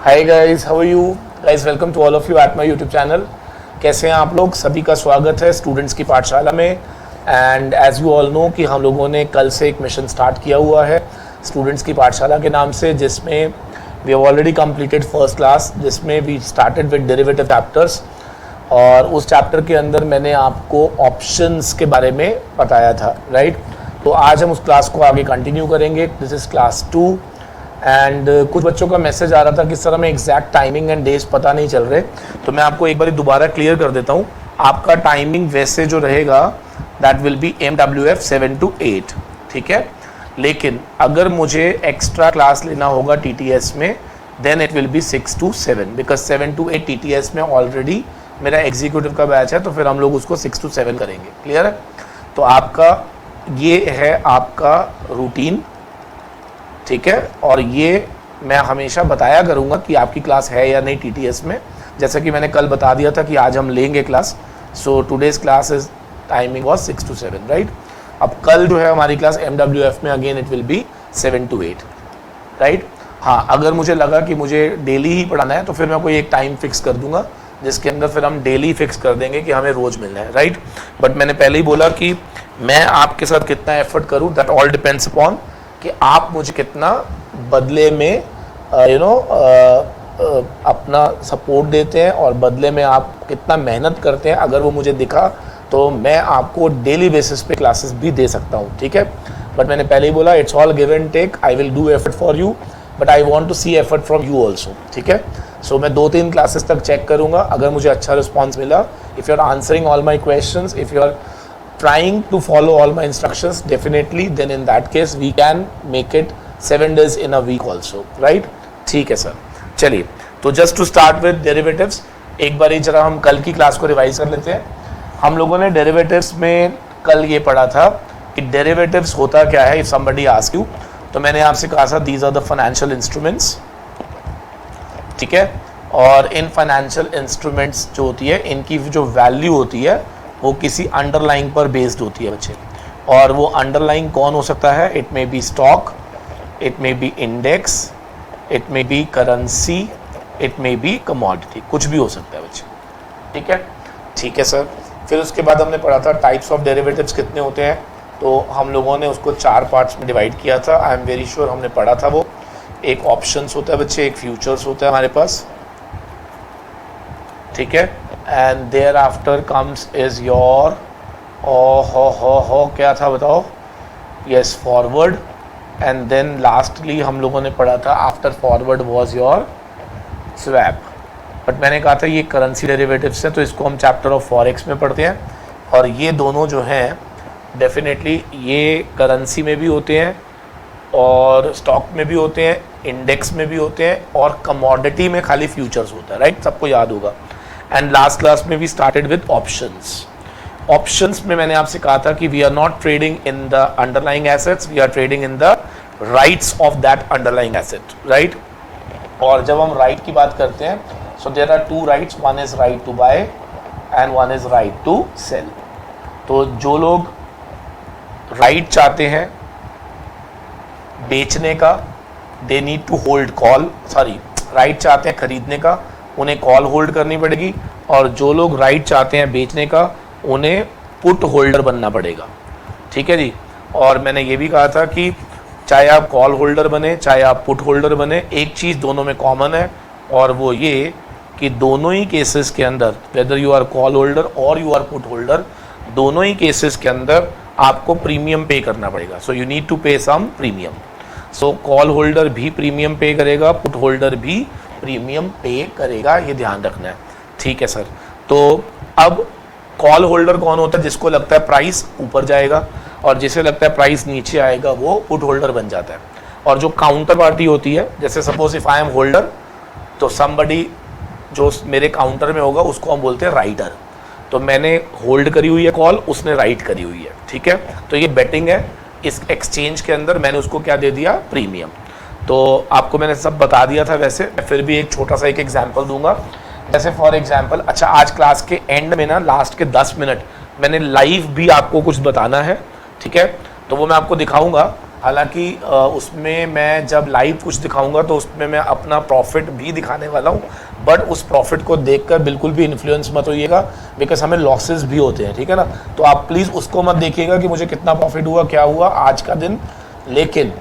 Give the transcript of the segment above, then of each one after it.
Hi guys, how are you guys? Welcome to all of you at my YouTube channel. कैसे हैं आप लोग? सभी का स्वागत है स्टूडेंट्स की पाठशाला में। And as you all know कि हम लोगों ने कल से एक मिशन स्टार्ट किया हुआ है स्टूडेंट्स की पाठशाला के नाम से, जिसमें we have already completed first class, जिसमें we started with derivative chapters. और उस चैप्टर के अंदर मैंने आपको ऑप्शंस के बारे में बताया था, राइट? तो आज हम उस क्लास को आगे कंटिन्यू करेंगे। दिस इज़ क्लास 2 एंड कुछ बच्चों का मैसेज आ रहा था कि इस तरह में एग्जैक्ट टाइमिंग एंड डेज पता नहीं चल रहे, तो मैं आपको एक बार दोबारा क्लियर कर देता हूँ। आपका टाइमिंग वैसे जो रहेगा that will be MWF 7 to 8, ठीक है? लेकिन अगर मुझे एक्स्ट्रा क्लास लेना होगा TTS में then it will be 6 to 7, because 7 to 8 TTS में ऑलरेडी मेरा एग्जीक्यूटिव का बैच है, तो फिर हम लोग उसको 6 to 7 करेंगे। क्लियर है? तो आपका ये है आपका रूटीन, ठीक है? और ये मैं हमेशा बताया करूँगा कि आपकी क्लास है या नहीं TTS में, जैसा कि मैंने कल बता दिया था कि आज हम लेंगे class. So today's class is timing was 6 to 7, right? अब कल जो है हमारी क्लास MWF में again it will B 7 to 8, right? हाँ, अगर मुझे लगा कि मुझे डेली ही पढ़ाना है तो फिर मैं कोई एक टाइम फिक्स कर दूंगा जिसके अंदर फिर हम डेली फिक्स कर देंगे कि हमें रोज़ मिलना है, राइट? बट मैंने पहले ही बोला कि मैं आपके साथ कितना एफर्ट करूँ दैट ऑल डिपेंड्स अपॉन कि आप मुझे कितना बदले में अपना सपोर्ट देते हैं और बदले में आप कितना मेहनत करते हैं। अगर वो मुझे दिखा तो मैं आपको डेली बेसिस पे क्लासेस भी दे सकता हूँ, ठीक है? बट मैंने पहले ही बोला it's all give and take. I will do effort for you but I want to see effort from you also, ठीक है? सो मैं 2-3 क्लासेस तक चेक करूँगा। अगर मुझे अच्छा रिस्पॉन्स मिला, if you are answering all my question, if you are trying to follow all my instructions definitely, then in that case we can make it 7 days in a week also, right? ठीक है sir, चलिए तो just to start with derivatives, एक बार जरा हम कल की class को रिवाइज कर लेते हैं। हम लोगों ने डेरिवेटिव्स में कल ये पढ़ा था कि डेरिवेटिव्स होता क्या है। इफ somebody ask you, तो मैंने आपसे कहा था these are the financial instruments, ठीक है? और इन फाइनेंशियल इंस्ट्रूमेंट्स जो होती है इनकी जो वैल्यू होती है वो किसी अंडरलाइंग पर बेस्ड होती है बच्चे। और वो अंडरलाइंग कौन हो सकता है? It may be stock, it may be index, it may be currency, it may be commodity, कुछ भी हो सकता है बच्चे, ठीक है? ठीक है सर। फिर उसके बाद हमने पढ़ा था टाइप्स ऑफ डेरिवेटिव्स कितने होते हैं, तो हम लोगों ने उसको 4 पार्ट्स में डिवाइड किया था। आई एम वेरी श्योर हमने पढ़ा था वो। एक ऑप्शंस होता है बच्चे, एक फ्यूचर्स होता है हमारे पास, ठीक है? And thereafter comes is your क्या था बताओ? Yes, forward. And then lastly हम लोगों ने पढ़ा था after forward was your swap. But मैंने कहा था ये करेंसी डेरिवेटिव्स है तो इसको हम चैप्टर ऑफ फॉरेक्स में पढ़ते हैं। और ये दोनों जो हैं डेफिनेटली ये करेंसी में भी होते हैं और स्टॉक में भी होते हैं, इंडेक्स में भी होते हैं, और कमोडिटी में खाली फ्यूचर्स होता है, राइट? सबको याद होगा। एंड लास्ट क्लास में we started with options. Options में मैंने आपसे कहा था कि we are not trading in the underlying assets, we are trading in the rights of that underlying asset, right? और जब हम राइट की बात करते हैं, so there are 2 rights, one is right to buy and one is right to sell. तो जो लोग राइट चाहते हैं बेचने का, दे need to hold call, sorry, right चाहते हैं खरीदने का, उन्हें कॉल होल्ड करनी पड़ेगी। और जो लोग राइट चाहते हैं बेचने का, उन्हें पुट होल्डर बनना पड़ेगा, ठीक है जी? और मैंने ये भी कहा था कि चाहे आप कॉल होल्डर बने चाहे आप पुट होल्डर बने, एक चीज़ दोनों में कॉमन है, और वो ये कि दोनों ही केसेस के अंदर, whether you are call holder और यू आर पुट होल्डर, दोनों ही केसेस के अंदर आपको प्रीमियम पे करना पड़ेगा। सो यू नीड टू पे सम प्रीमियम। सो कॉल होल्डर भी प्रीमियम पे करेगा, पुट होल्डर भी प्रीमियम पे करेगा, ये ध्यान रखना है, ठीक है सर? तो अब कॉल होल्डर कौन होता है? जिसको लगता है प्राइस ऊपर जाएगा और जिसे लगता है प्राइस नीचे आएगा वो पुट होल्डर बन जाता है। और जो काउंटर पार्टी होती है, जैसे suppose if I M holder, तो समबडी जो मेरे काउंटर में होगा उसको हम बोलते हैं राइटर। तो मैंने होल्ड करी हुई है कॉल, उसने राइट करी हुई है, ठीक है? तो ये बेटिंग है, इस एक्सचेंज के अंदर मैंने उसको क्या दे दिया? प्रीमियम। तो आपको मैंने सब बता दिया था, वैसे मैं फिर भी एक छोटा सा एक एग्जांपल दूंगा। जैसे फॉर एग्जांपल, अच्छा आज क्लास के एंड में ना लास्ट के 10 मिनट मैंने लाइव भी आपको कुछ बताना है, ठीक है? तो वो मैं आपको दिखाऊंगा। हालांकि उसमें मैं जब लाइव कुछ दिखाऊंगा तो उसमें मैं अपना प्रॉफिट भी दिखाने वाला हूँ, बट उस प्रॉफिट को देखकर बिल्कुल भी इन्फ्लुएंस मत होइएगा, बिकॉज हमें लॉसेस भी होते हैं, ठीक है ना। तो आप प्लीज़ उसको मत देखिएगा कि मुझे कितना प्रॉफिट हुआ, क्या हुआ आज का दिन, लेकिन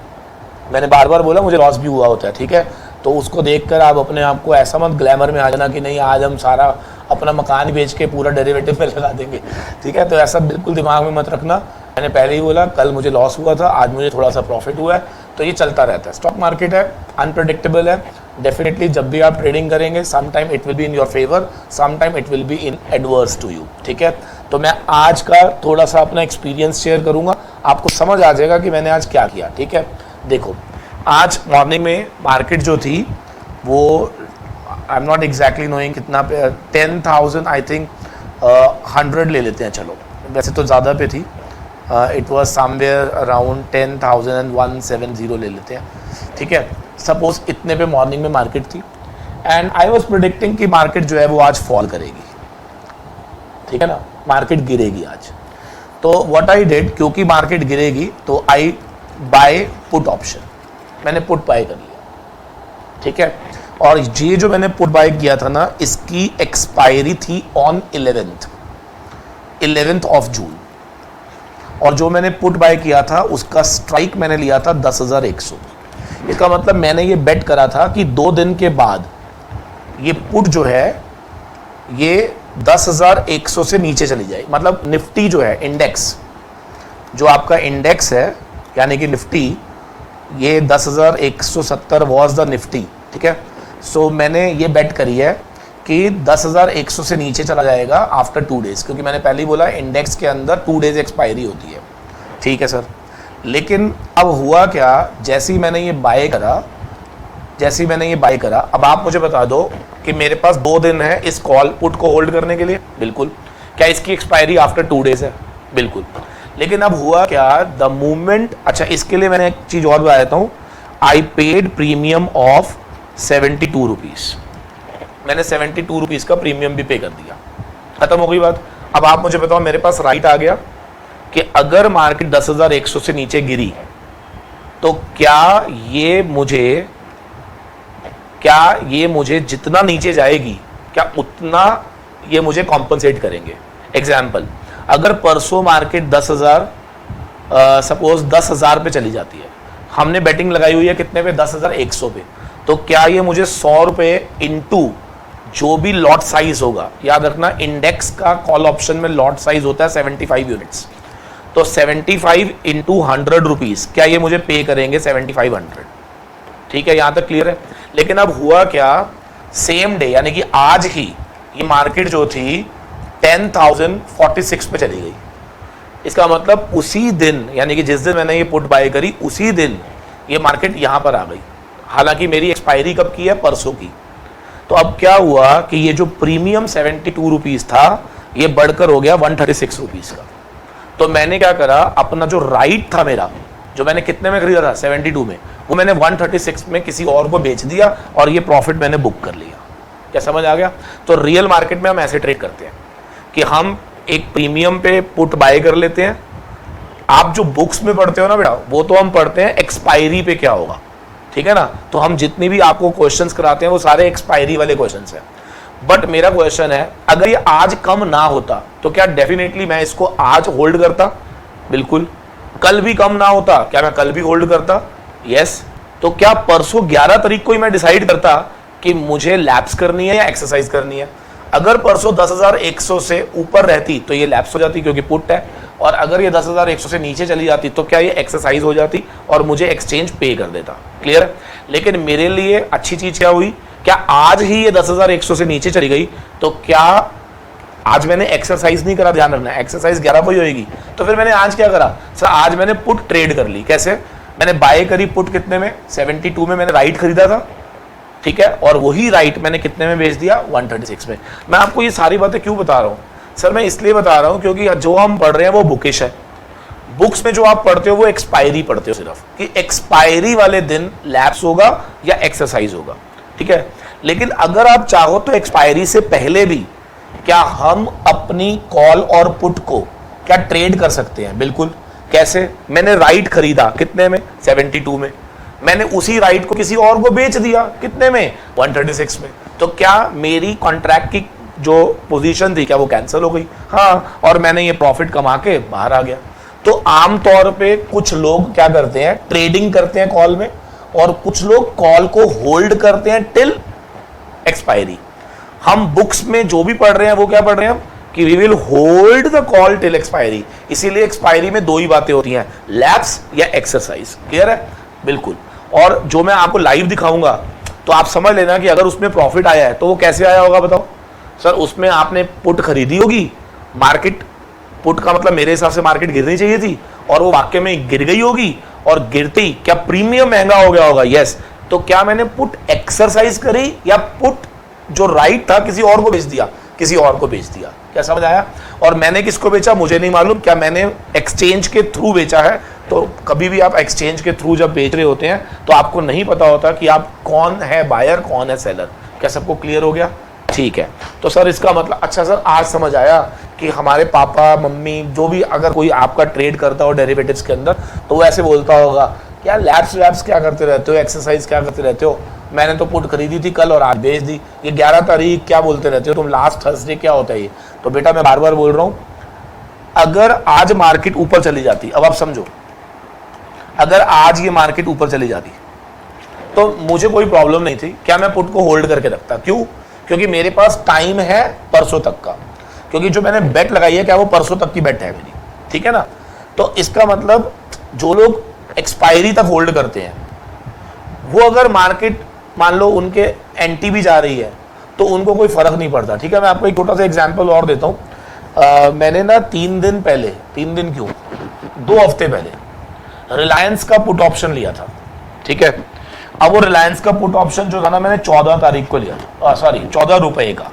मैंने बार बार बोला मुझे लॉस भी हुआ होता है, ठीक है। तो उसको देखकर आप अपने आप को ऐसा मत ग्लैमर में आ जाना कि नहीं आज हम सारा अपना मकान बेच के पूरा डेरिवेटिव पे लगा देंगे, ठीक है। तो ऐसा बिल्कुल दिमाग में मत रखना। मैंने पहले ही बोला कल मुझे लॉस हुआ था, आज मुझे थोड़ा सा प्रॉफिट हुआ है, तो ये चलता रहता है। स्टॉक मार्केट है, अनप्रेडिक्टेबल है, डेफिनेटली जब भी आप ट्रेडिंग करेंगे some time it will be in your favour, some time it will be in adverse to you, ठीक है। तो मैं आज का थोड़ा सा अपना एक्सपीरियंस शेयर करूंगा, आपको समझ आ जाएगा कि मैंने आज क्या किया, ठीक है। देखो आज मॉर्निंग में मार्केट जो थी वो I am not exactly knowing कितना पे, 10,000 आई थिंक 100 ले लेते हैं, चलो वैसे तो ज़्यादा पे थी, इट वॉज समवेयर अराउंड 10,170 ले लेते हैं, ठीक है। सपोज इतने पे मॉर्निंग में मार्केट थी एंड आई वॉज प्रिडिक्टिंग कि मार्केट जो है वो आज फॉल करेगी, ठीक है ना, मार्केट गिरेगी आज। तो व्हाट आई डिड, क्योंकि मार्केट गिरेगी तो आई बाय पुट ऑप्शन, मैंने पुट बाय कर लिया, ठीक है। और ये जो मैंने पुट बाय किया था ना, इसकी एक्सपायरी थी ऑन 11th ऑफ जून, और जो मैंने पुट बाय किया था उसका स्ट्राइक मैंने लिया था 10,100। इसका मतलब मैंने ये बेट करा था कि 2 दिन के बाद ये पुट जो है ये 10,100 से नीचे चली जाए, मतलब निफ्टी जो है इंडेक्स, जो आपका इंडेक्स है यानी कि निफ्टी, ये 10,170 वॉज द निफ्टी, ठीक है। सो मैंने ये बेट करी है कि 10,100 से नीचे चला जाएगा आफ्टर 2 डेज, क्योंकि मैंने पहले ही बोला इंडेक्स के अंदर 2 डेज एक्सपायरी होती है, ठीक है सर। लेकिन अब हुआ क्या, जैसे ही मैंने ये बाय करा, अब आप मुझे बता दो कि मेरे पास 2 दिन है इस कॉल पुट को होल्ड करने के लिए, बिल्कुल। क्या इसकी एक्सपायरी आफ्टर 2 डेज है, बिल्कुल। लेकिन अब हुआ क्या, द मूवमेंट, अच्छा इसके लिए मैंने एक चीज और बता देता हूं, I paid premium of 72 rupees, मैंने 72 रुपीज का प्रीमियम भी पे कर दिया, खत्म हो गई बात। अब आप मुझे बताओ, मेरे पास राइट आ गया कि अगर मार्केट 10,100 से नीचे गिरी तो क्या ये मुझे जितना नीचे जाएगी क्या उतना ये मुझे कॉम्पनसेट करेंगे। एग्जाम्पल, अगर परसों मार्केट 10,000 सपोज 10,000 पे चली जाती है, हमने बेटिंग लगाई हुई है कितने पे, 10,100 पे, तो क्या ये मुझे 100 रुपये इंटू जो भी लॉट साइज होगा, याद रखना इंडेक्स का कॉल ऑप्शन में लॉट साइज होता है 75 यूनिट्स, तो 75 इंटू 100 रुपीज, क्या ये मुझे पे करेंगे 7,500, ठीक है, यहां तक क्लियर है। लेकिन अब हुआ क्या, सेम डे यानी कि आज ही ये मार्केट जो थी 10,046 पे चली गई। इसका मतलब उसी दिन, यानी कि जिस दिन मैंने ये पुट बाय करी उसी दिन ये मार्केट यहां पर आ गई। हालांकि मेरी एक्सपायरी कब की है, परसों की। तो अब क्या हुआ कि ये जो प्रीमियम 72 रुपीज था ये बढ़कर हो गया 136 रुपीज का। तो मैंने क्या करा, अपना जो राइट था मेरा, जो मैंने कितने में खरीदा था 72 में, वो मैंने 136 में किसी और को बेच दिया और ये प्रॉफिट मैंने बुक कर लिया। क्या समझ आ गया। तो रियल मार्केट में हम ऐसे ट्रेड करते हैं कि हम एक प्रीमियम पे पुट बाय कर लेते हैं। आप जो बुक्स में पढ़ते हो ना बेटा, वो तो हम पढ़ते हैं एक्सपायरी पे क्या होगा, ठीक है ना। तो हम जितनी भी आपको क्वेश्चंस कराते हैं वो सारे एक्सपायरी वाले क्वेश्चंस हैं। बट मेरा क्वेश्चन है, अगर ये आज कम ना होता तो क्या डेफिनेटली मैं इसको आज होल्ड करता, बिल्कुल। कल भी कम ना होता, क्या मैं कल भी होल्ड करता, यस। तो क्या परसों 11 तारीख को ही मैं डिसाइड करता कि मुझे लैप्स करनी है या एक्सरसाइज करनी है। अगर परसों 10,100 से ऊपर रहती तो ये लैप्स हो जाती क्योंकि पुट है, और अगर ये 10,100 से नीचे चली जाती तो क्या ये एक्सरसाइज हो जाती और मुझे एक्सचेंज पे कर देता। क्लियर है। लेकिन मेरे लिए अच्छी चीज क्या हुई, क्या आज ही ये 10,100 से नीचे चली गई तो क्या आज मैंने एक्सरसाइज नहीं करा, ध्यान रखना एक्सरसाइज 11 को ही होगी। तो फिर मैंने आज क्या करा सर, आज मैंने पुट ट्रेड कर ली। कैसे, मैंने बाय करी पुट कितने में, 72 में मैंने राइट खरीदा था, ठीक है, और वही राइट मैंने कितने में बेच दिया, 136 में। मैं आपको ये सारी बातें क्यों बता रहा हूँ सर, मैं इसलिए बता रहा हूँ क्योंकि जो हम पढ़ रहे हैं वो बुकिश है। बुक्स में जो आप पढ़ते हो वो एक्सपायरी पढ़ते हो, सिर्फ कि एक्सपायरी वाले दिन लैप्स होगा या एक्सरसाइज होगा, ठीक है। लेकिन अगर आप चाहो तो एक्सपायरी से पहले भी क्या हम अपनी कॉल और पुट को क्या ट्रेड कर सकते हैं, बिल्कुल। कैसे? मैंने राइट खरीदा कितने में? 72 में। मैंने उसी राइट को किसी और को बेच दिया कितने में? 136 में। तो क्या मेरी कॉन्ट्रैक्ट की जो पोजीशन थी क्या वो कैंसिल हो गई? हाँ, और मैंने ये प्रॉफिट कमा के बाहर आ गया। तो आमतौर पे कुछ लोग क्या करते हैं, ट्रेडिंग करते हैं कॉल में, और कुछ लोग कॉल को होल्ड करते हैं टिल एक्सपायरी। हम बुक्स में जो भी पढ़ रहे हैं वो क्या पढ़ रहे हैं कि we will hold the call till expiry. इसीलिए एक्सपायरी में दो ही बातें होती हैं, लैप्स या एक्सरसाइज। क्लियर है? बिल्कुल। और जो मैं आपको लाइव दिखाऊंगा तो आप समझ लेना कि अगर उसमें प्रॉफिट आया है तो वो कैसे आया होगा बताओ सर? उसमें आपने पुट खरीदी होगी, मार्केट, पुट का मतलब मेरे हिसाब से मार्केट गिरनी चाहिए थी और वो वाकई में गिर गई होगी, और गिरते ही क्या प्रीमियम महंगा हो गया होगा? यस। तो क्या मैंने पुट एक्सरसाइज करी या पुट जो राइट था किसी और को बेच दिया? किसी और को बेच दिया। क्या समझ आया? और मैंने किसको बेचा मुझे नहीं मालूम, क्या मैंने एक्सचेंज के थ्रू बेचा है? तो कभी भी आप एक्सचेंज के थ्रू जब बेच रहे होते हैं तो आपको नहीं पता होता कि आप कौन है बायर कौन है सेलर। क्या सबको क्लियर हो गया? ठीक है। तो सर इसका मतलब, अच्छा सर आज समझ आया कि हमारे पापा मम्मी जो भी अगर कोई आपका ट्रेड करता हो डेरिवेटिव्स के अंदर तो वो ऐसे बोलता होगा कि यार लैप्स वैप्स क्या करते रहते हो, एक्सरसाइज क्या करते रहते हो, मैंने तो पुट खरीदी थी कल और आज बेच दी, ये 11 तारीख क्या बोलते रहते हो तुम, लास्ट थर्सडे क्या होता है ये? तो बेटा मैं बार बार बोल रहा हूँ, अगर आज मार्केट ऊपर चली जाती, अब आप समझो, अगर आज ये मार्केट ऊपर चली जाती तो मुझे कोई प्रॉब्लम नहीं थी, क्या मैं पुट को होल्ड करके रखता? क्यों? क्योंकि मेरे पास टाइम है परसों तक का, क्योंकि जो मैंने बेट लगाई है क्या वो परसों तक की बेट है मेरी, ठीक है ना? तो इसका मतलब जो लोग एक्सपायरी तक होल्ड करते हैं वो अगर मार्केट मान लो उनके एंटी भी जा रही है तो उनको कोई फर्क नहीं पड़ता। ठीक है, मैं आपको एक छोटा सा एग्जांपल और देता हूँ। मैंने ना 3 दिन पहले, 3 दिन क्यों, 2 हफ्ते पहले रिलायंस का पुट ऑप्शन लिया था। ठीक है, अब वो रिलायंस का पुट ऑप्शन जो था ना मैंने 14 तारीख को लिया था, सॉरी 14 रुपए का,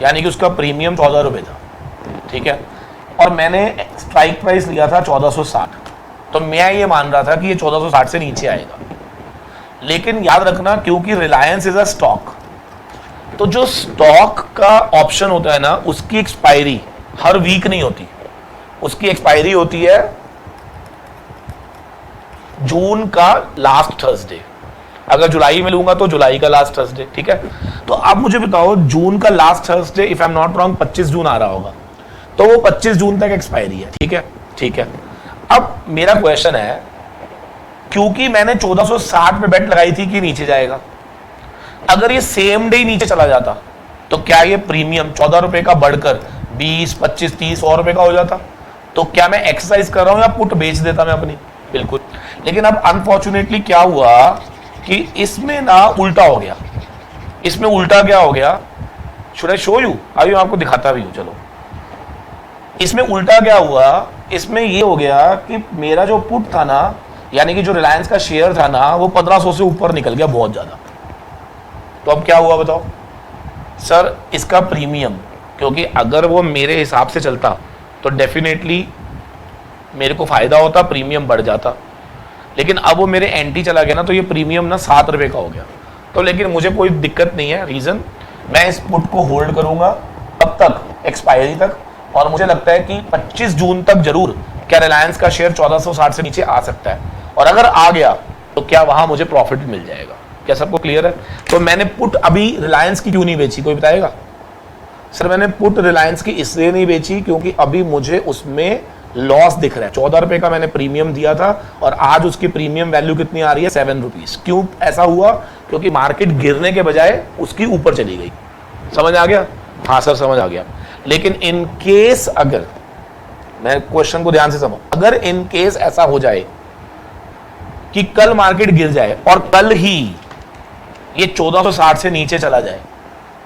यानी कि उसका प्रीमियम 14 रुपए था। ठीक है, और मैंने स्ट्राइक प्राइस लिया था 1460। तो मैं ये मान रहा था कि ये 1460 से नीचे आएगा, लेकिन याद रखना क्योंकि रिलायंस इज अ स्टॉक, तो जो स्टॉक का ऑप्शन होता है ना उसकी एक्सपायरी हर वीक नहीं होती, उसकी एक्सपायरी होती है जून का लास्ट थर्सडे। अगर जुलाई में लूंगा तो जुलाई का लास्ट थर्सडे। ठीक है, तो अब मुझे बताओ जून का last Thursday, if I am not wrong 25 जून आ रहा होगा, तो वो 25 जून तक एक्सपायरी है। ठीक है, ठीक है। अब मेरा क्वेश्चन है, क्योंकि मैंने 1460 पे बेट लगाई थी कि नीचे जाएगा, अगर ये सेम डे नीचे चला जाता तो क्या ये प्रीमियम 14 रुपए का बढ़कर 20, 25, 30 और रुपए का हो जाता? तो क्या मैं एक्सरसाइज कर रहा हूं या पुट बेच देता मैं अपनी? बिल्कुल। लेकिन अब अनफॉर्चुनेटली क्या हुआ कि इसमें ना उल्टा हो गया। इसमें उल्टा क्या हो गया, शुड आई शो यू? अभी मैं आपको दिखाता भी हूं, चलो। इसमें उल्टा क्या हुआ, इसमें ये हो गया कि मेरा जो पुट था ना, यानी कि जो रिलायंस का शेयर था ना, वो 1500 से ऊपर निकल गया बहुत ज्यादा। तो अब क्या हुआ बताओ सर? इसका प्रीमियम, क्योंकि अगर वो मेरे हिसाब से चलता तो डेफिनेटली मेरे को फायदा होता, प्रीमियम बढ़ जाता, लेकिन अब वो मेरे एंटी चला गया ना, तो ये प्रीमियम ना 7 रुपए का हो गया। तो लेकिन मुझे कोई दिक्कत नहीं है, रीजन मैं इस पुट को होल्ड करूंगा अब तक, एक्सपायरी तक, और मुझे लगता है कि 25 जून तक जरूर क्या रिलायंस का शेयर 1460 से नीचे आ सकता है, और अगर आ गया तो क्या वहां मुझे प्रॉफिट मिल जाएगा। क्या सबको क्लियर है? तो मैंने पुट अभी रिलायंस की क्यों नहीं बेची, कोई बताएगा? सर मैंने पुट रिलायंस की इसलिए नहीं बेची क्योंकि अभी मुझे उसमें लॉस दिख रहा है। 14 रुपए का मैंने प्रीमियम दिया था और आज उसकी प्रीमियम वैल्यू कितनी आ रही है? 7 रुपीज। क्यों ऐसा हुआ? क्योंकि मार्केट गिरने के बजाय उसकी ऊपर चली गई। समझ आ गया? हाँ सर समझ आ गया। लेकिन इन केस, अगर मैं क्वेश्चन को ध्यान से समझ, अगर इन केस ऐसा हो जाए कि कल मार्केट गिर जाए और कल ही ये 1460 से नीचे चला जाए,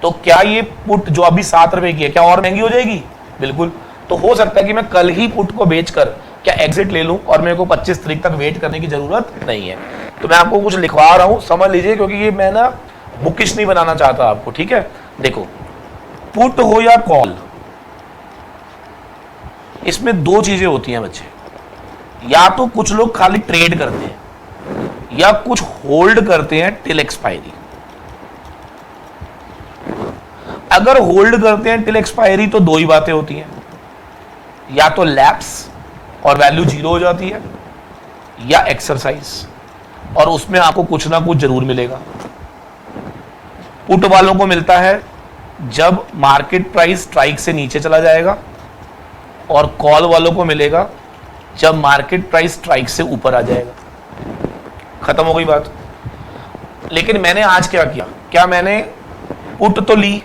तो क्या ये पुट जो अभी 7 रुपए की है क्या और महंगी हो जाएगी? बिल्कुल। तो हो सकता है कि मैं कल ही पुट को बेचकर क्या एग्जिट ले लूं और मेरे को 25 तारीख तक वेट करने की जरूरत नहीं है। तो मैं आपको कुछ लिखवा रहा हूं, समझ लीजिए, क्योंकि ये मैं ना बुकिश नहीं बनाना चाहता आपको। ठीक है, देखो, पुट हो या कॉल, इसमें 2 चीजें होती हैं बच्चे, या तो कुछ लोग खाली ट्रेड करते हैं या कुछ होल्ड करते हैं टिल एक्सपायरी। अगर होल्ड करते हैं टिल एक्सपायरी तो 2 ही बातें होती हैं, या तो लैप्स और वैल्यू 0 हो जाती है, या एक्सरसाइज, और उसमें आपको कुछ ना कुछ जरूर मिलेगा। पुट वालों को मिलता है जब मार्केट प्राइस स्ट्राइक से नीचे चला जाएगा, और कॉल वालों को मिलेगा जब मार्केट प्राइस स्ट्राइक से ऊपर आ जाएगा। खत्म हो गई बात। लेकिन मैंने आज क्या किया, क्या मैंने पुट तो ली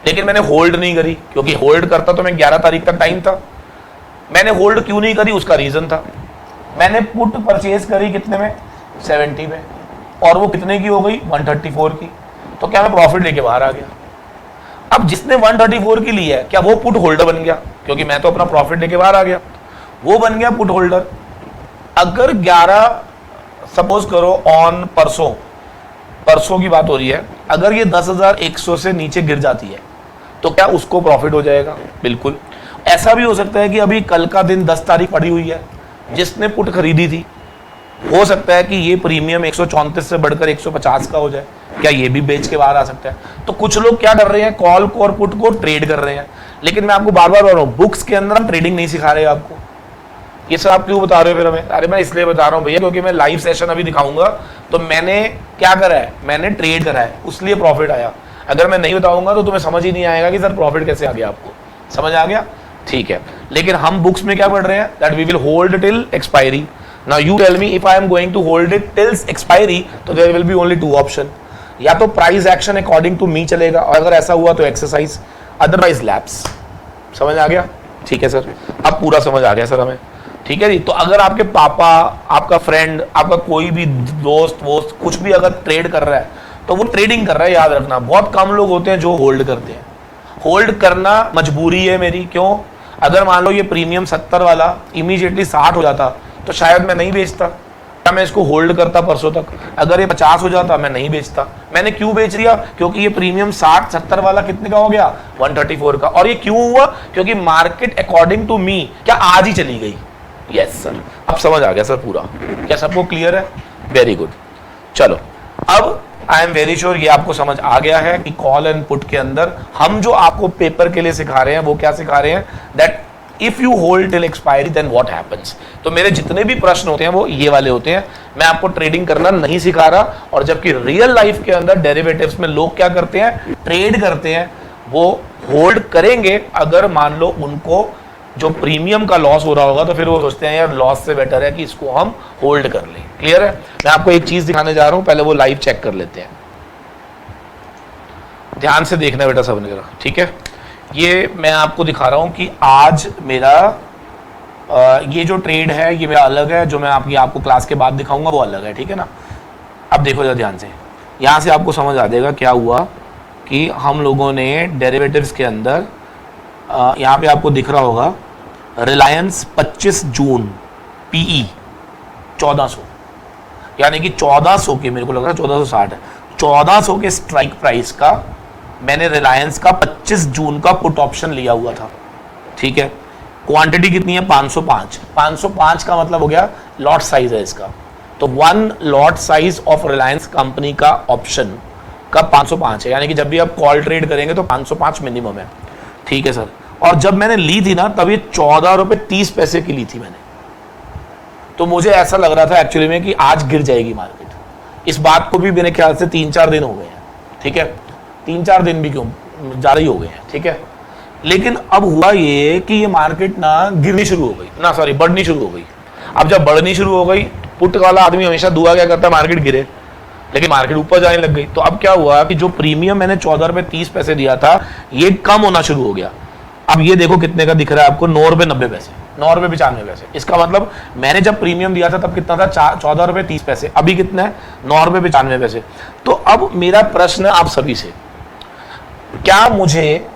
लेकिन मैंने होल्ड नहीं करी, क्योंकि होल्ड करता तो मैं 11 तारीख तक टाइम था। मैंने होल्ड क्यों नहीं करी, उसका रीजन था, मैंने पुट परचेज करी कितने में, 70 में, और वो कितने की हो गई, 134 की। तो क्या मैं प्रॉफिट लेके बाहर आ गया। अब जिसने 134 की ली है, क्या वो पुट होल्डर बन गया, क्योंकि मैं तो अपना प्रॉफिट लेके बाहर आ गया, वो बन गया पुट होल्डर। अगर 11 सपोज करो ऑन परसों की बात हो रही है, अगर ये 10,100 से नीचे गिर जाती है तो क्या उसको प्रॉफिट हो जाएगा? बिल्कुल। ऐसा भी हो सकता है कि अभी कल का दिन 10 तारीख पड़ी हुई है, जिसने पुट खरीदी थी, हो सकता है कि ये प्रीमियम 134 से बढ़कर 150 का हो जाए, क्या ये भी बेच के बाहर आ सकता है? तो कुछ लोग क्या कर रहे हैं, कॉल को और पुट को ट्रेड कर रहे हैं। लेकिन मैं आपको बार बार बता रहा हूँ, बुक्स के अंदर हम ट्रेडिंग नहीं सिखा रहे आपको। ये सब आप क्यों बता रहे हो फिर हमें? अरे मैं इसलिए बता रहा हूँ भैया, क्योंकि मैं लाइव सेशन अभी दिखाऊंगा, तो मैंने क्या करा है, मैंने ट्रेड करा है, उसलिए प्रॉफिट आया। अगर मैं नहीं बताऊंगा तो तुम्हें समझ ही नहीं आएगा कि सर प्रॉफिट कैसे आ गया। आपको समझ आ गया? ठीक है। लेकिन हम बुक्स में क्या पढ़ रहे हैं, that we will hold till expiry. Now you tell me, if I am going to hold it till expiry, तो there will be only 2 option, या तो price action according to me चलेगा, और अगर ऐसा हुआ तो एक्सरसाइज, अदरवाइज लैप्स। समझ आ गया? ठीक है सर, अब पूरा समझ आ गया सर हमें। ठीक है जी। तो अगर आपके पापा, आपका फ्रेंड, आपका कोई भी दोस्त वोस्त कुछ भी अगर ट्रेड कर रहा है, तो वो ट्रेडिंग कर रहा है, याद रखना। बहुत कम लोग होते हैं जो होल्ड करते हैं। होल्ड करना मजबूरी है मेरी। क्यों? अगर मान लो ये प्रीमियम 70 वाला इमीडिएटली 60 हो जाता तो शायद मैं नहीं बेचता, या मैं इसको होल्ड करता परसों तक। अगर ये 50 हो जाता मैं नहीं बेचता। मैंने क्यों बेच लिया? क्योंकि ये प्रीमियम 60-70 वाला कितने का हो गया, 134 का। और ये क्यों हुआ? क्योंकि मार्केट अकॉर्डिंग टू मी क्या आज ही चली गई। यस सर, अब समझ आ गया सर पूरा। क्या सबको क्लियर है? Very good. चलो, अब आई एम वेरी श्योर ये आपको समझ आ गया है कि कॉल एंड पुट के अंदर हम जो आपको पेपर के लिए सिखा रहे हैं वो क्या सिखा रहे हैं, that if you hold till expiry then what happens. तो मेरे जितने भी प्रश्न होते हैं वो ये वाले होते हैं। मैं आपको ट्रेडिंग करना नहीं सिखा रहा, और जबकि रियल लाइफ के अंदर डेरिवेटिव्स में लोग क्या करते हैं, ट्रेड करते हैं। वो होल्ड करेंगे अगर मान लो उनको जो प्रीमियम का लॉस हो रहा होगा, तो फिर वो सोचते हैं यार लॉस से बेटर है कि इसको हम होल्ड कर लें। क्लियर है? मैं आपको एक चीज दिखाने जा रहा हूं, पहले वो लाइव चेक कर लेते हैं। ध्यान से देखना बेटा सब ने, ठीक है? ये मैं आपको दिखा रहा हूं कि आज मेरा ये जो ट्रेड है ये मेरा अलग है, जो मैं आपको क्लास के बाद दिखाऊंगा वो अलग है। ठीक है ना? अब देखो जरा ध्यान से, यहां से आपको समझ आ जाएगा क्या हुआ कि हम लोगों ने डेरिवेटिव्स के अंदर यहाँ पे आपको दिख रहा होगा रिलायंस 25 जून पीई 1400, यानी कि 1400 के, मेरे को लग रहा है 1460 है, 1400 के स्ट्राइक प्राइस का मैंने रिलायंस का 25 जून का पुट ऑप्शन लिया हुआ था। ठीक है? क्वांटिटी कितनी है? 505। 505 का मतलब हो गया लॉट साइज है इसका। तो 1 lot size of Reliance company का ऑप्शन का 505 है, यानी कि जब भी आप कॉल ट्रेड करेंगे तो 505 मिनिमम है। ठीक है सर? और जब मैंने ली थी ना, तब ये 14 रुपए 30 पैसे की ली थी मैंने। तो मुझे ऐसा लग रहा था एक्चुअली में कि आज गिर जाएगी मार्केट। इस बात को भी मेरे ख्याल से 3-4 दिन हो गए हैं। ठीक है? 3-4 दिन भी क्यों, ज़्यादा ही हो गए हैं। ठीक है? लेकिन अब हुआ ये कि ये मार्केट ना गिरनी शुरू हो गई, ना सॉरी बढ़नी शुरू हो गई। अब जब बढ़नी शुरू हो गई, पुट वाला आदमी हमेशा दुआ क्या करता है, मार्केट गिरे, लेकिन मार्केट ऊपर जाने लग गई। तो अब क्या हुआ कि जो प्रीमियम मैंने 14 रुपए 30 पैसे दिया था, ये कम होना शुरू हो गया। अब ये देखो कितने का दिख रहा है आपको, 9 रुपए 90 पैसे, 9 रुपए 95 पैसे। इसका मतलब मैंने जब प्रीमियम दिया था तब कितना था, 14 रुपए 30 पैसे। अभी कितना है, 9 रुपए 95 पैसे। तो अब मेरा प्रश्न आप सभी से, क्या मुझे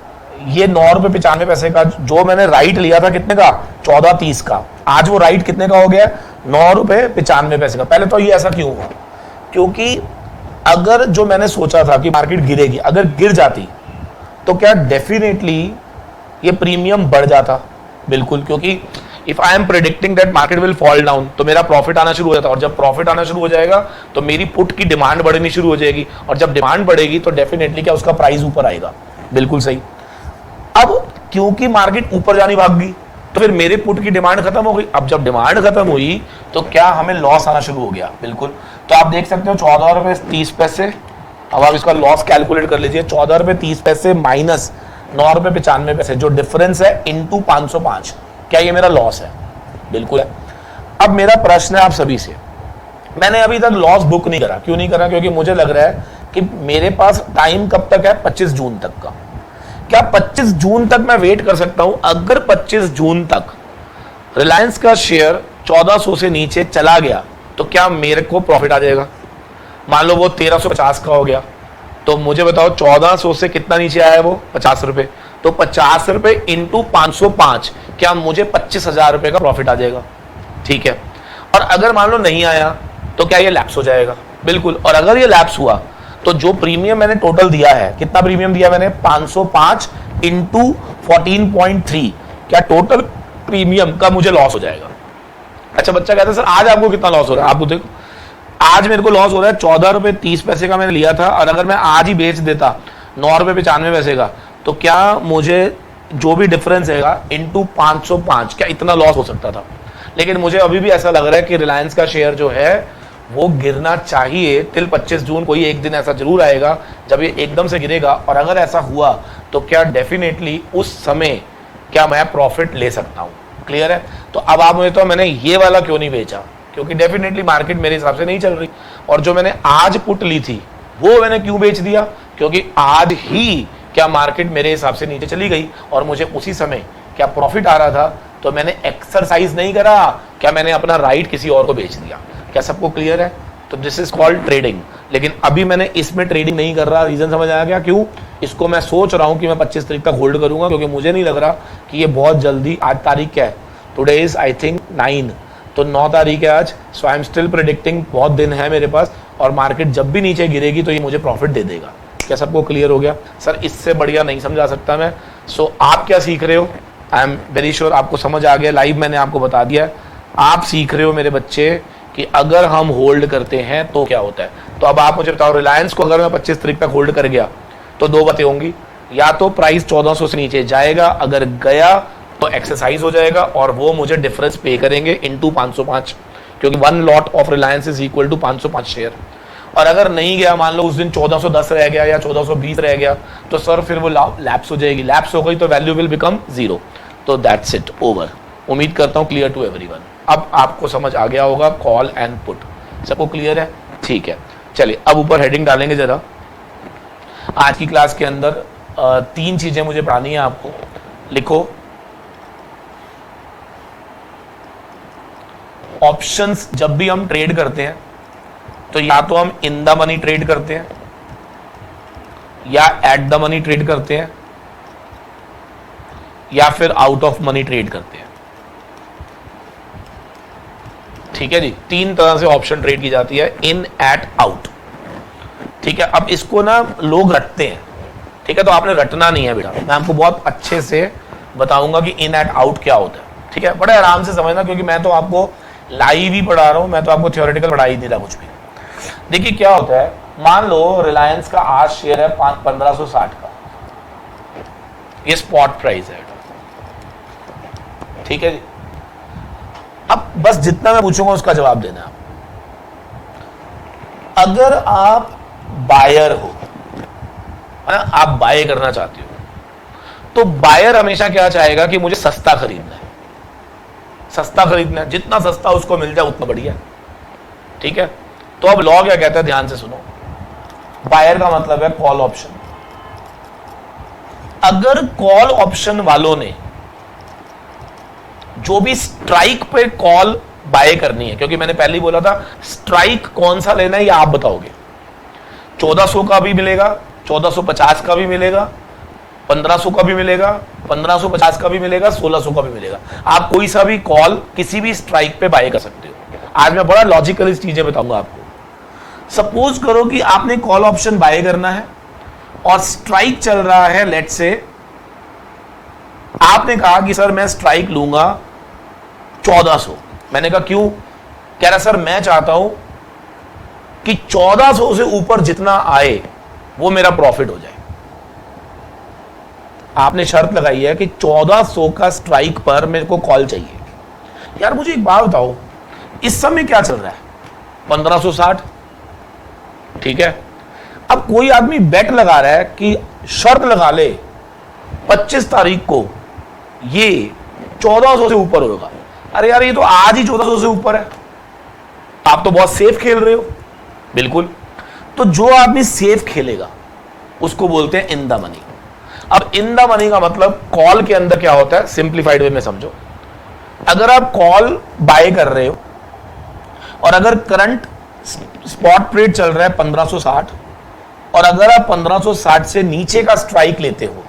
ये 9 रुपए 95 पैसे का जो मैंने राइट लिया था कितने का, 14.30 का, आज वो राइट कितने का हो गया, 9 रुपए 95 पैसे का। पहले तो ये ऐसा क्यों हुआ? क्योंकि अगर जो मैंने सोचा था कि मार्केट गिरेगी, अगर गिर जाती तो क्या डेफिनेटली ये प्रीमियम बढ़ जाता? बिल्कुल, क्योंकि if I M predicting that market will fall down, तो मेरा प्रॉफिट आना शुरू हो जाता है। और जब प्रॉफिट आना शुरू हो जाएगा तो मेरी पुट की डिमांड बढ़नी शुरू हो जाएगी, और जब डिमांड बढ़ेगी तो डेफिनेटली क्या उसका प्राइस ऊपर आएगा। बिल्कुल सही। अब क्योंकि मार्केट ऊपर जानी भाग गई, तो फिर मेरे पुट की डिमांड खत्म हो गई। अब जब डिमांड खत्म हुई तो क्या हमें लॉस आना शुरू हो गया? बिल्कुल। तो आप देख सकते हो 14 रुपए 30 पैसे। अब आप इसका लॉस कैलकुलेट कर लीजिए, 14 रुपए 30 पैसे माइनस 9 रुपए 95 पैसे, जो डिफरेंस है इंटू 505, क्या ये मेरा लॉस है? बिल्कुल है। अब मेरा प्रश्न है आप सभी से, मैंने अभी तक लॉस बुक नहीं करा। क्यों नहीं करा? क्योंकि मुझे लग रहा है कि मेरे पास टाइम कब तक है? 25 जून तक का। क्या 25 जून तक मैं वेट कर सकता हूं? अगर 25 जून तक रिलायंस का शेयर 1400 से नीचे चला गया तो क्या मेरे को प्रॉफिट आ जाएगा? मान लो वो 1350 का हो गया, तो मुझे बताओ 1400 से कितना नीचे आया है वो? 50 रुपए। तो 50 रुपए इंटू 505, क्या मुझे 25,000 रुपए का प्रॉफिट आ जाएगा? ठीक है। और अगर मान लो नहीं आया तो क्या ये लैप्स हो जाएगा? बिल्कुल। और अगर ये लैप्स हुआ तो जो प्रीमियम मैंने टोटल दिया है, कितना प्रीमियम दिया मैंने? 505 इंटू 14.3, क्या टोटल प्रीमियम का मुझे लॉस हो जाएगा? अच्छा, बच्चा कहता है सर आज आपको कितना लॉस हो रहा है? आप देखो, आज मेरे को लॉस हो रहा है 14 रुपए 30 पैसे का मैंने लिया था, और अगर मैं आज ही बेच देता 9 रुपए 95 पैसे का, तो क्या मुझे जो भी डिफरेंस है इंटू 505, क्या इतना लॉस हो सकता था? लेकिन मुझे अभी भी ऐसा लग रहा है कि रिलायंस का शेयर जो है वो गिरना चाहिए टिल 25 जून। कोई एक दिन ऐसा जरूर आएगा जब ये एकदम से गिरेगा, और अगर ऐसा हुआ तो क्या डेफिनेटली उस समय क्या मैं प्रॉफिट ले सकता हूं? क्लियर है? तो अब आप मुझे तो मैंने ये वाला क्यों नहीं बेचा? क्योंकि डेफिनेटली मार्केट मेरे हिसाब से नहीं चल रही। और जो मैंने आज पुट ली थी वो मैंने क्यों बेच दिया? क्योंकि आज ही क्या मार्केट मेरे हिसाब से नीचे चली गई और मुझे उसी समय क्या प्रॉफिट आ रहा था, तो मैंने एक्सरसाइज नहीं करा, क्या मैंने अपना राइट किसी और को बेच दिया। क्या सबको क्लियर है? तो दिस इज कॉल्ड ट्रेडिंग। लेकिन अभी मैंने इसमें ट्रेडिंग नहीं कर रहा। रीजन समझ आया क्या? क्यों? इसको मैं सोच रहा हूं कि मैं 25 तारीख तक होल्ड करूंगा, क्योंकि मुझे नहीं लग रहा कि ये बहुत जल्दी, आज तारीख क्या है? टुडे इज आई थिंक 9, तो 9 तारीख है आज। सो आई एम स्टिल प्रेडिक्टिंग, बहुत दिन है मेरे पास, और मार्केट जब भी नीचे गिरेगी तो ये मुझे प्रॉफिट दे देगा। क्या सबको क्लियर हो गया? सर इससे बढ़िया नहीं समझा सकता मैं। सो आप क्या सीख रहे हो? आई एम वेरी श्योर आपको समझ आ गया। लाइव मैंने आपको बता दिया। आप सीख रहे हो मेरे बच्चे कि अगर हम होल्ड करते हैं तो क्या होता है। तो अब आप मुझे बताओ, रिलायंस को अगर मैं 25 तारीख तक होल्ड कर गया तो दो बातें होंगी, या तो प्राइस 1400 से नीचे जाएगा, अगर गया तो एक्सरसाइज हो जाएगा और वो मुझे डिफरेंस पे करेंगे इनटू 505, क्योंकि 1 lot of Reliance is equal to 505 share. और अगर नहीं गया, मान लो उस दिन 1410 रह गया या 1420 रह गया, तो सर फिर वो लैप्स हो जाएगी। लैप्स हो गई तो वैल्यू विल बिकम 0। तो दैट्स इट, ओवर। उम्मीद करता हूं क्लियर टू एवरीवन। अब आपको समझ आ गया होगा कॉल एंड पुट। सबको क्लियर है? ठीक है, चलिए अब ऊपर हेडिंग डालेंगे जरा। आज की क्लास के अंदर 3 चीजें मुझे पढ़ानी है आपको। लिखो, ऑप्शंस जब भी हम ट्रेड करते हैं तो या तो हम इन द मनी ट्रेड करते हैं या एट द मनी ट्रेड करते हैं या फिर आउट ऑफ मनी ट्रेड करते हैं। ठीक है जी, 3 तरह से ऑप्शन ट्रेड की जाती है, इन, एट, आउट। ठीक है, अब इसको ना लोग रटते हैं। ठीक है, तो आपने रटना नहीं है बेटा, मैं आपको बहुत अच्छे से बताऊंगा कि इन, एट, आउट क्या होता है। ठीक है, बड़े आराम से समझना, क्योंकि मैं तो आपको लाइव ही पढ़ा रहा हूं, मैं तो आपको थियोरेटिकल पढ़ा ही नहीं रहा कुछ भी। देखिए क्या होता है, मान लो रिलायंस का आज शेयर है 1560 का, ये स्पॉट प्राइस है। ठीक है जी, अब बस जितना मैं पूछूंगा उसका जवाब देना है। अगर आप बायर हो, है ना, आप बाय करना चाहते हो, तो बायर हमेशा क्या चाहेगा कि मुझे सस्ता खरीदना है, सस्ता खरीदना है, जितना सस्ता उसको मिल जाए उतना बढ़िया। ठीक है, तो अब लॉ क्या कहता है, ध्यान से सुनो। बायर का मतलब है कॉल ऑप्शन। अगर कॉल ऑप्शन वालों ने जो भी स्ट्राइक पे कॉल बाय करनी है, क्योंकि मैंने पहले ही बोला था स्ट्राइक कौन सा लेना है ये आप बताओगे। 1400 का भी मिलेगा, 1450 का भी मिलेगा, 1500 का भी मिलेगा, 1550 का भी मिलेगा, 1600 का भी मिलेगा। आप कोई सा भी कॉल किसी भी स्ट्राइक पे बाय कर सकते हो। आज मैं बड़ा लॉजिकल चीजें बताऊंगा आपको। सपोज करो कि आपने कॉल ऑप्शन बाय करना है और स्ट्राइक चल रहा है, लेट्स से आपने कहा कि सर मैं स्ट्राइक लूंगा 1400। मैंने कहा क्यों? कह रहा सर मैं चाहता हूं कि 1400 से ऊपर जितना आए वो मेरा प्रॉफिट हो जाए। आपने शर्त लगाई है कि 1400 का स्ट्राइक पर मेरे को कॉल चाहिए। यार मुझे एक बात बताओ, इस समय क्या चल रहा है? 1560, ठीक है। अब कोई आदमी बेट लगा रहा है कि शर्त लगा ले 25 तारीख को ये 1400 से ऊपर होगा। अरे यार ये तो आज ही 1400 से ऊपर है, आप तो बहुत सेफ खेल रहे हो। बिल्कुल, तो जो आदमी सेफ खेलेगा उसको बोलते हैं इन द मनी। अब इन द मनी का मतलब कॉल के अंदर क्या होता है, सिंप्लीफाइड वे में समझो। अगर आप कॉल बाय कर रहे हो और अगर करंट स्पॉट ट्रेड चल रहा है 1560 और अगर आप 1560 से नीचे का स्ट्राइक लेते हो,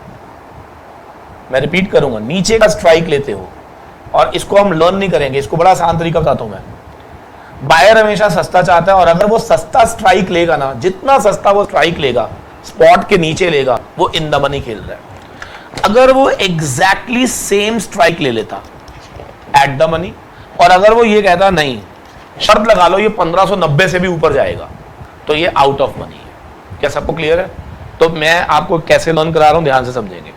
मैं रिपीट करूंगा, नीचे का स्ट्राइक लेते हो, और इसको हम लर्न नहीं करेंगे, इसको बड़ा आसान तरीका बताता हूं मैं। बायर हमेशा सस्ता चाहता है और अगर वो सस्ता स्ट्राइक लेगा ना, जितना सस्ता वो स्ट्राइक लेगा, स्पॉट के नीचे लेगा, वो इन द मनी खेल रहा है। अगर वो एग्जैक्टली सेम स्ट्राइक ले लेता एट द मनी, और अगर वो ये कहता नहीं, शर्त लगा लो ये 1590 से भी ऊपर जाएगा, तो ये आउट ऑफ मनी है। क्या सबको क्लियर है? तो मैं आपको कैसे लर्न करा रहा हूं, ध्यान से समझेंगे।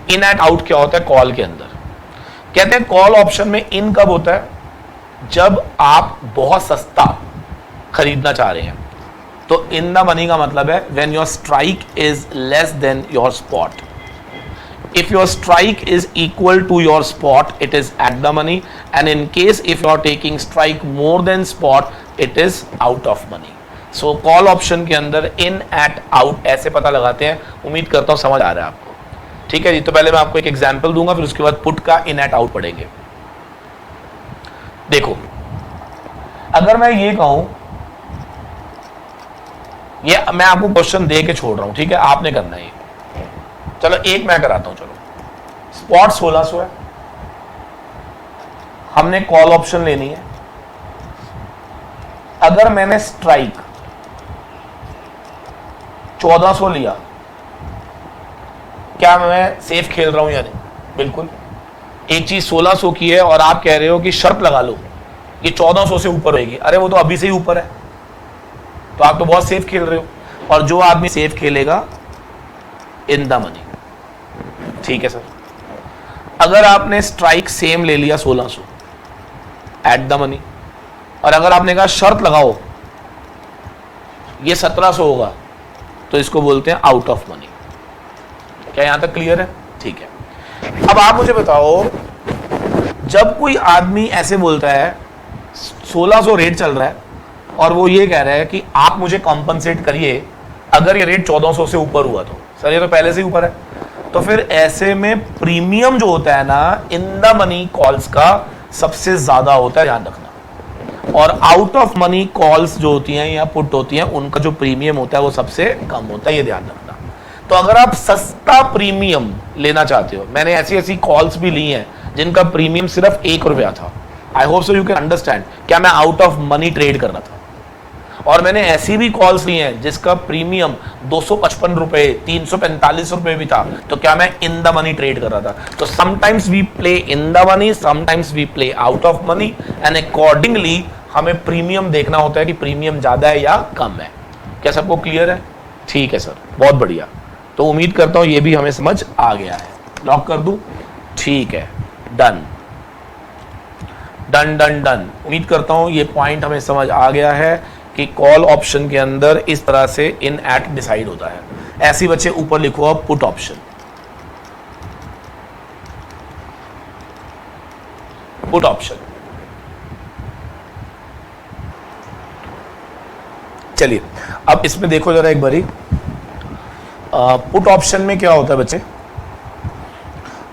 इन एट आउट क्या होता है कॉल के अंदर? कहते हैं कॉल ऑप्शन में इन कब होता है? जब आप बहुत सस्ता खरीदना चाह रहे हैं। तो इन द मनी का मतलब है when your strike is less than your spot. If your strike is equal to your spot, it is at the money, and in case if you are taking strike more than spot, it is out of money. So call option के अंदर in at out ऐसे पता लगाते हैं। उम्मीद करता हूँ समझ आ रहा है आपको, ठीक है जी। तो पहले मैं आपको एक एग्जाम्पल दूंगा, फिर उसके बाद पुट का इन एट आउट पढ़ेंगे। देखो, अगर मैं ये कहूं, ये मैं आपको क्वेश्चन दे के छोड़ रहा हूं, ठीक है, आपने करना है। चलो एक मैं कराता हूं। चलो, स्पॉट 1600 है, हमने कॉल ऑप्शन लेनी है। अगर मैंने स्ट्राइक 1400 लिया, क्या मैं सेफ खेल रहा हूं या नहीं? बिल्कुल। एक चीज 1600 की है और आप कह रहे हो कि शर्त लगा लो कि 1400 से ऊपर होगी। अरे वो तो अभी से ही ऊपर है, तो आप तो बहुत सेफ खेल रहे हो। और जो आदमी सेफ खेलेगा इन द मनी, ठीक है सर। अगर आपने स्ट्राइक सेम ले लिया 1600 एट द मनी, और अगर आपने कहा शर्त लगाओ ये 1700 होगा, तो इसको बोलते हैं आउट ऑफ मनी। क्या यहां तक क्लियर है? ठीक है। अब आप मुझे बताओ, जब कोई आदमी ऐसे बोलता है 1600 रेट चल रहा है और वो ये कह रहा है कि आप मुझे कॉम्पनसेट करिए अगर ये रेट 1400 से ऊपर हुआ, तो सर ये तो पहले से ही ऊपर है। तो फिर ऐसे में प्रीमियम जो होता है ना इन द मनी कॉल्स का सबसे ज्यादा होता है, ध्यान रखना। और आउट ऑफ मनी कॉल्स जो होती हैं या पुट होती हैं, उनका जो प्रीमियम होता है वो सबसे कम होता है, ये ध्यान रखना। तो अगर आप सस्ता प्रीमियम लेना चाहते हो, मैंने ऐसी ऐसी कॉल्स भी ली हैं जिनका प्रीमियम सिर्फ ₹1 था। आई hope so you can understand, क्या मैं आउट ऑफ मनी ट्रेड कर रहा था। और मैंने ऐसी भी कॉल्स ली हैं जिसका प्रीमियम ₹255, ₹345 भी था, तो क्या मैं इन द मनी ट्रेड कर रहा था। तो sometimes we play in the money, sometimes we play out of money, and accordingly हमें प्रीमियम देखना होता है कि प्रीमियम ज्यादा है या कम है। क्या सबको क्लियर है? ठीक है सर, बहुत बढ़िया। तो उम्मीद करता हूं ये भी हमें समझ आ गया है। लॉक कर दूं? ठीक है, डन डन डन डन। उम्मीद करता हूं ये पॉइंट हमें समझ आ गया है कि कॉल ऑप्शन के अंदर इस तरह से इन एट डिसाइड होता है। ऐसी बच्चे ऊपर लिखो अब पुट ऑप्शन। पुट ऑप्शन, चलिए अब इसमें देखो जरा एक बारी। पुट ऑप्शन में क्या होता है बच्चे,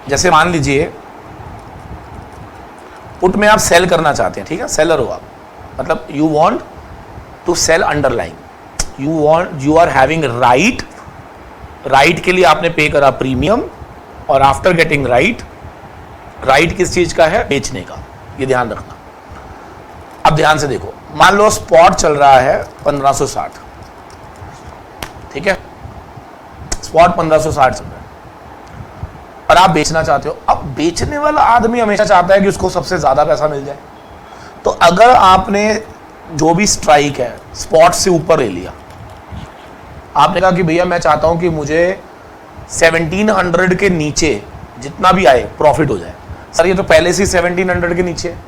जैसे मान लीजिए पुट में आप सेल करना चाहते हैं, ठीक है, सेलर हो आप, मतलब you want to sell underline, you are having right के लिए आपने पे करा प्रीमियम, और आफ्टर गेटिंग राइट किस चीज का है? बेचने का, ये ध्यान रखना। अब ध्यान से देखो, मान लो स्पॉट चल रहा है 1560, ठीक है, स्पॉट 1560 चल रहा है और आप बेचना चाहते हो। अब बेचने वाला आदमी हमेशा चाहता है कि उसको सबसे ज्यादा पैसा मिल जाए। तो अगर आपने जो भी स्ट्राइक है स्पॉट से ऊपर ले लिया, आपने कहा कि भैया मैं चाहता हूं कि मुझे 1700 के नीचे जितना भी आए प्रॉफिट हो जाए। सर ये तो पहले से 1700 के नीचे है,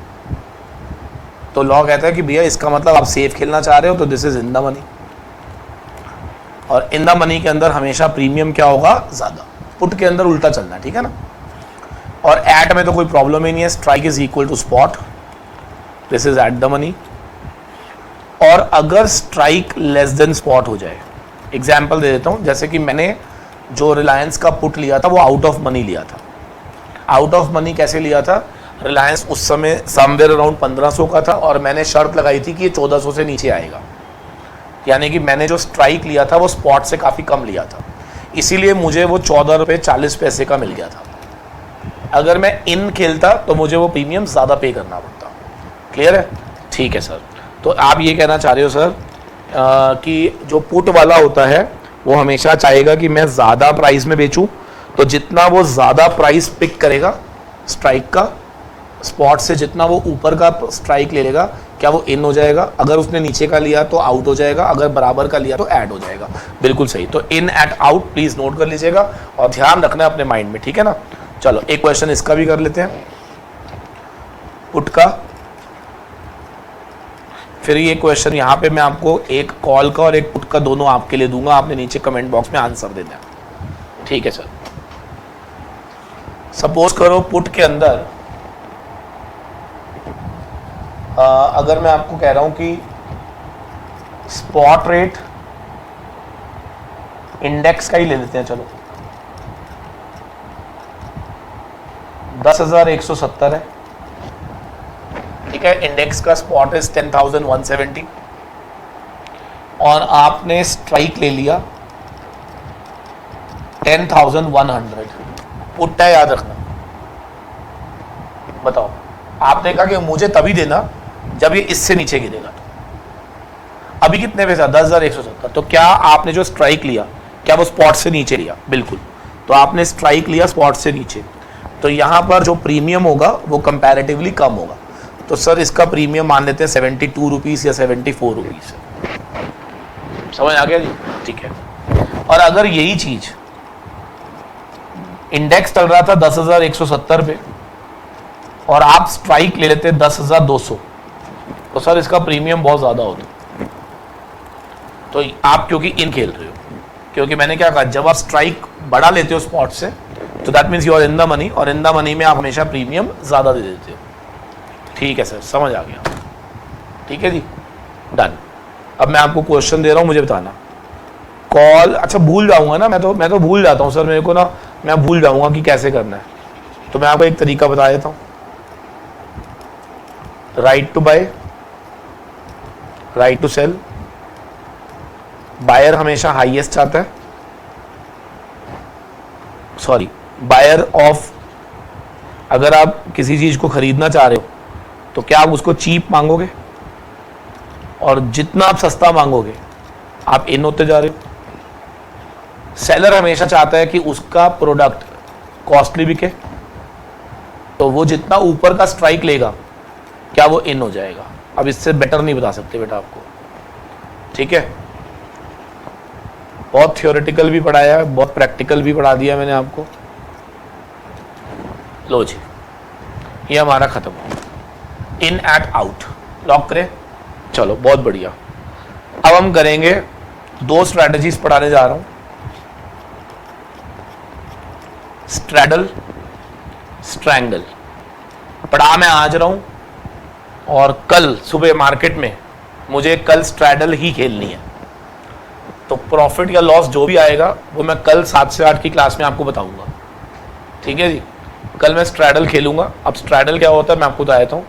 तो लॉ कहता है कि भैया इसका मतलब आप सेफ खेलना चाह रहे हो, तो this is in the money. और इन द मनी के अंदर हमेशा प्रीमियम क्या होगा, ज्यादा। पुट के अंदर उल्टा चलना है, ठीक है ना। और एट में तो कोई प्रॉब्लम ही नहीं है, strike is equal to spot, this is at the money. और अगर स्ट्राइक लेस देन स्पॉट हो जाए, एग्जाम्पल दे देता हूं, जैसे कि मैंने जो रिलायंस का पुट लिया था वो आउट ऑफ मनी लिया था। आउट ऑफ मनी कैसे लिया था, रिलायंस उस समय समवेयर अराउंड 1500 का था और मैंने शर्त लगाई थी कि ये 1400 से नीचे आएगा, यानी कि मैंने जो स्ट्राइक लिया था वो स्पॉट से काफ़ी कम लिया था, इसीलिए मुझे वो 14 रुपये 40 पैसे का मिल गया था। अगर मैं इन खेलता तो मुझे वो प्रीमियम ज़्यादा पे करना पड़ता। क्लियर है, ठीक है सर। तो आप ये कहना चाह रहे हो सर कि जो पुट वाला होता है वो हमेशा चाहेगा कि मैं ज़्यादा प्राइस में बेचूं, तो जितना वो ज़्यादा प्राइस पिक करेगा स्ट्राइक का, स्पॉट से जितना वो ऊपर का स्ट्राइक ले लेगा, क्या वो इन हो जाएगा, अगर उसने नीचे का लिया तो आउट हो जाएगा, अगर बराबर का लिया तो ऐड हो जाएगा। बिल्कुल सही। तो इन एट आउट प्लीज नोट कर लीजिएगा और ध्यान रखना है अपने माइंड में, ठीक है ना। चलो एक क्वेश्चन इसका भी कर लेते हैं, पुट का। फिर ये क्वेश्चन यहाँ पे मैं आपको एक कॉल का और एक पुट का दोनों आपके लिए दूंगा, आपने नीचे कमेंट बॉक्स में आंसर देना है, ठीक है सर। सपोज करो पुट के अंदर अगर मैं आपको कह रहा हूं कि स्पॉट रेट इंडेक्स का ही ले लेते हैं, चलो 10,170 है, ठीक है। इंडेक्स का स्पॉट इज 10,170 और आपने स्ट्राइक ले लिया 10,100। पुट है, याद रखना। बताओ, आपने कहा कि मुझे तभी देना जब ये इससे नीचे गिरेगा। अभी कितने पे था, 10,170। तो क्या आपने जो स्ट्राइक लिया क्या वो स्पॉट से नीचे लिया? बिल्कुल। तो आपने स्ट्राइक लिया स्पॉट से नीचे, तो यहां पर जो प्रीमियम होगा वो कंपैरेटिवली कम होगा। तो सर इसका प्रीमियम मान लेते हैं 72 रुपीज या 74 रुपीज। समझ आ गया जी, ठीक है। और अगर यही चीज इंडेक्स चल रहा था 10,170 पे और आप स्ट्राइक ले लेते 10,200, तो सर इसका प्रीमियम बहुत ज्यादा होता। तो आप क्योंकि इन खेल रहे हो, क्योंकि मैंने क्या कहा, जब आप स्ट्राइक बढ़ा लेते हो स्पॉट से तो that means you are in the money, और इन द मनी में आप हमेशा प्रीमियम ज्यादा दे देते हो। ठीक है सर, समझ आ गया, ठीक है जी, डन। अब मैं आपको क्वेश्चन दे रहा हूं, मुझे बताना कॉल। अच्छा भूल जाऊंगा ना, मैं तो भूल जाता हूं सर, मेरे को ना मैं भूल जाऊंगा कि कैसे करना है, तो मैं आपको एक तरीका बता देता हूं। Right to buy, right to sell. Buyer हमेशा हाईएस्ट चाहता है, सॉरी बायर ऑफ, अगर आप किसी चीज को खरीदना चाह रहे हो तो क्या आप उसको चीप मांगोगे, और जितना आप सस्ता मांगोगे आप इन होते जा रहे हो। सेलर हमेशा चाहता है कि उसका प्रोडक्ट कॉस्टली बिके, तो वो जितना ऊपर का स्ट्राइक लेगा क्या वो इन हो जाएगा। अब इससे बेटर नहीं बता सकते बेटा आपको, ठीक है। बहुत थियोरेटिकल भी पढ़ाया है, बहुत प्रैक्टिकल भी पढ़ा दिया मैंने आपको। लो जी, ये हमारा खत्म हो, इन एट आउट लॉक करें। चलो बहुत बढ़िया। अब हम करेंगे दो स्ट्रैटेजीज पढ़ाने जा रहा हूं, स्ट्रैडल, स्ट्रैंगल। पढ़ा मैं आज रहा हूं और कल सुबह मार्केट में मुझे कल स्ट्रैडल ही खेलनी है, तो प्रॉफिट या लॉस जो भी आएगा वो मैं कल 7 से 8 की क्लास में आपको बताऊंगा, ठीक है जी। कल मैं स्ट्रैडल खेलूंगा। अब स्ट्रैडल क्या होता है मैं आपको बता देता हूं।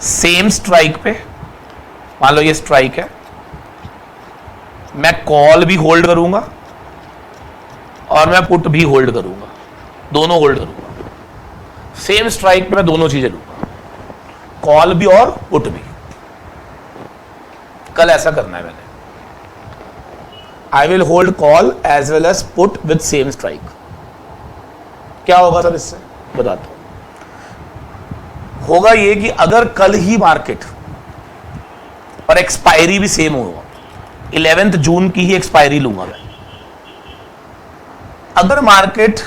सेम स्ट्राइक पे, मान लो ये स्ट्राइक है, मैं कॉल भी होल्ड करूंगा और मैं पुट भी होल्ड करूंगा, दोनों होल्ड करूंगा। सेम स्ट्राइक पे मैं दोनों चीजें लूंगा, कॉल भी और पुट भी। कल ऐसा करना है मैंने। I will hold call as well as put with same strike. क्या होगा सर इससे बताता हूं। होगा ये कि अगर कल ही मार्केट और एक्सपायरी भी सेम होगा, 11 जून की ही एक्सपायरी लूंगा मैं, अगर मार्केट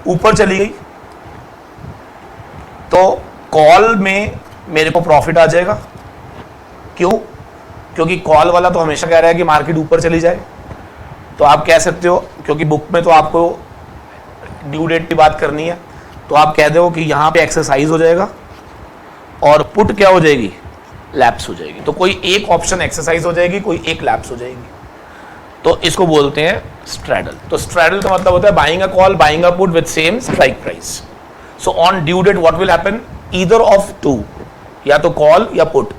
ऊपर चली गई तो कॉल में मेरे को प्रॉफिट आ जाएगा। क्यों? क्योंकि कॉल वाला तो हमेशा कह रहा है कि मार्केट ऊपर चली जाए। तो आप कह सकते हो, क्योंकि बुक में तो आपको ड्यू डेट की बात करनी है, तो आप कह दो कि यहां पे एक्सरसाइज हो जाएगा और पुट क्या हो जाएगी, लैप्स हो जाएगी। तो कोई एक ऑप्शन एक्सरसाइज हो जाएगी, कोई एक लैप्स हो जाएगी। तो इसको बोलते हैं स्ट्रैडल। तो स्ट्रैडल का मतलब होता है buying a call, buying a put with same strike price. So on due date what will happen, either of two, या तो कॉल या पुट,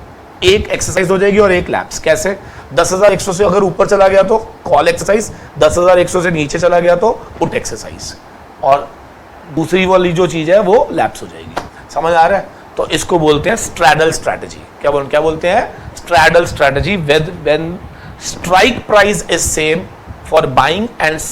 एक एक्सरसाइज हो जाएगी और एक लैप्स। कैसे? 10,100 से अगर ऊपर चला गया तो कॉल एक्सरसाइज, 10,100 से नीचे चला गया तो पुट एक्सरसाइज, और दूसरी वाली जो चीज है वो लैप्स हो जाएगी। समझ आ रहा है? तो इसको बोलते हैं स्ट्रैडल स्ट्रैटेजी। क्या बोलते हैं? Straddle strategy when strike price is same for buying and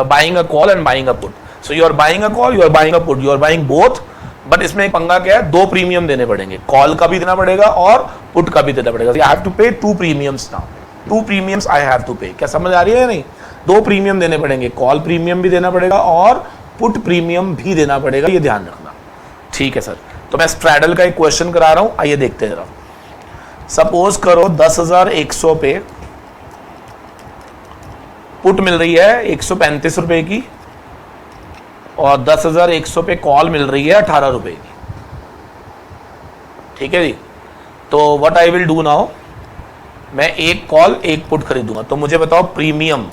buying a call and buying a put. So you are buying a call, you are buying a put, you are buying both. But इसमें एक पंगा क्या है, दो premium देने पड़ेंगे, call का भी देना पड़ेगा और पुट का भी देना पड़ेगा। आई have to pay 2 premiums now, 2 premiums I have to pay. क्या समझ आ रही है या नहीं? 2 प्रीमियम देने पड़ेंगे, कॉल प्रीमियम भी देना पड़ेगा और पुट प्रीमियम भी देना पड़ेगा, ये ध्यान रखना। ठीक है सर, तो मैं स्ट्रैडल का एक क्वेश्चन करा रहा हूं, आइए देखते हैं जरा। सपोज करो 10,100 पे पुट मिल रही है 135 रुपए की और 10,100 पे कॉल मिल रही है 18 रुपए की। ठीक है जी। तो what I will do now, मैं एक कॉल एक पुट खरीदूंगा। तो मुझे बताओ प्रीमियम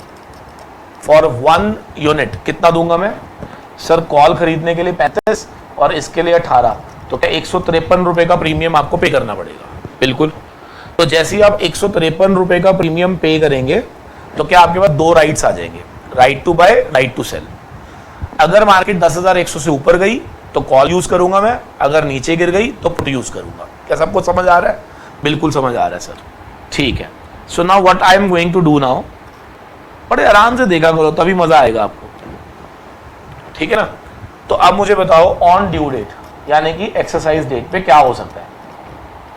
फॉर 1 यूनिट कितना दूंगा मैं? सर कॉल खरीदने के लिए 35 और इसके लिए 18, तो क्या 153 रुपए का प्रीमियम आपको पे करना पड़ेगा? बिल्कुल। तो जैसे ही आप 153 रुपए का प्रीमियम पे करेंगे तो क्या आपके पास 2 राइट्स आ जाएंगे, right to buy, right to sell. अगर मार्केट 10,100 से ऊपर गई तो कॉल यूज करूंगा मैं, अगर नीचे गिर गई तो पुट यूज करूंगा। क्या सबको समझ आ रहा है? बिल्कुल समझ आ रहा है सर। ठीक है। So now what I am going to do now, बड़े आराम से देखा करो तभी मजा आएगा आपको। ठीक है ना? तो अब मुझे बताओ ऑन ड्यू डेट यानी कि एक्सरसाइज डेट पे क्या हो सकता है?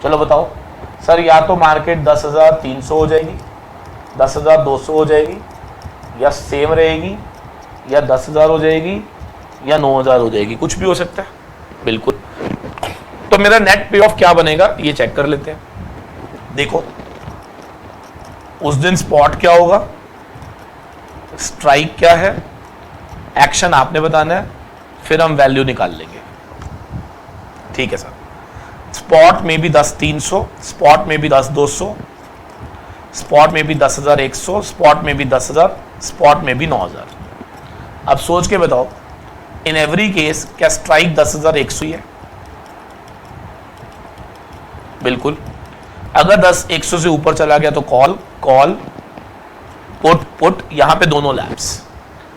चलो बताओ सर। या तो मार्केट 10,300 हो जाएगी, 10,200 हो जाएगी, या सेम रहेगी, या 10,000 हो जाएगी, या 9,000 हो जाएगी, कुछ भी हो सकता है। बिल्कुल। तो मेरा नेट पे ऑफ क्या बनेगा ये चेक कर लेते हैं। देखो उस दिन स्पॉट क्या होगा, स्ट्राइक क्या है, एक्शन आपने बताना है, फिर हम वैल्यू निकाल लेंगे। ठीक है सर। स्पॉट में भी 10,300, स्पॉट में भी 10,200, स्पॉट में भी 10,100, स्पॉट में भी 10,000, स्पॉट में भी 9,000। अब सोच के बताओ इन एवरी केस क्या स्ट्राइक 10,100 ही है? बिल्कुल। अगर 10,100 से ऊपर चला गया तो कॉल, कॉल, पुट, पुट, यहां पे दोनों लैप्स,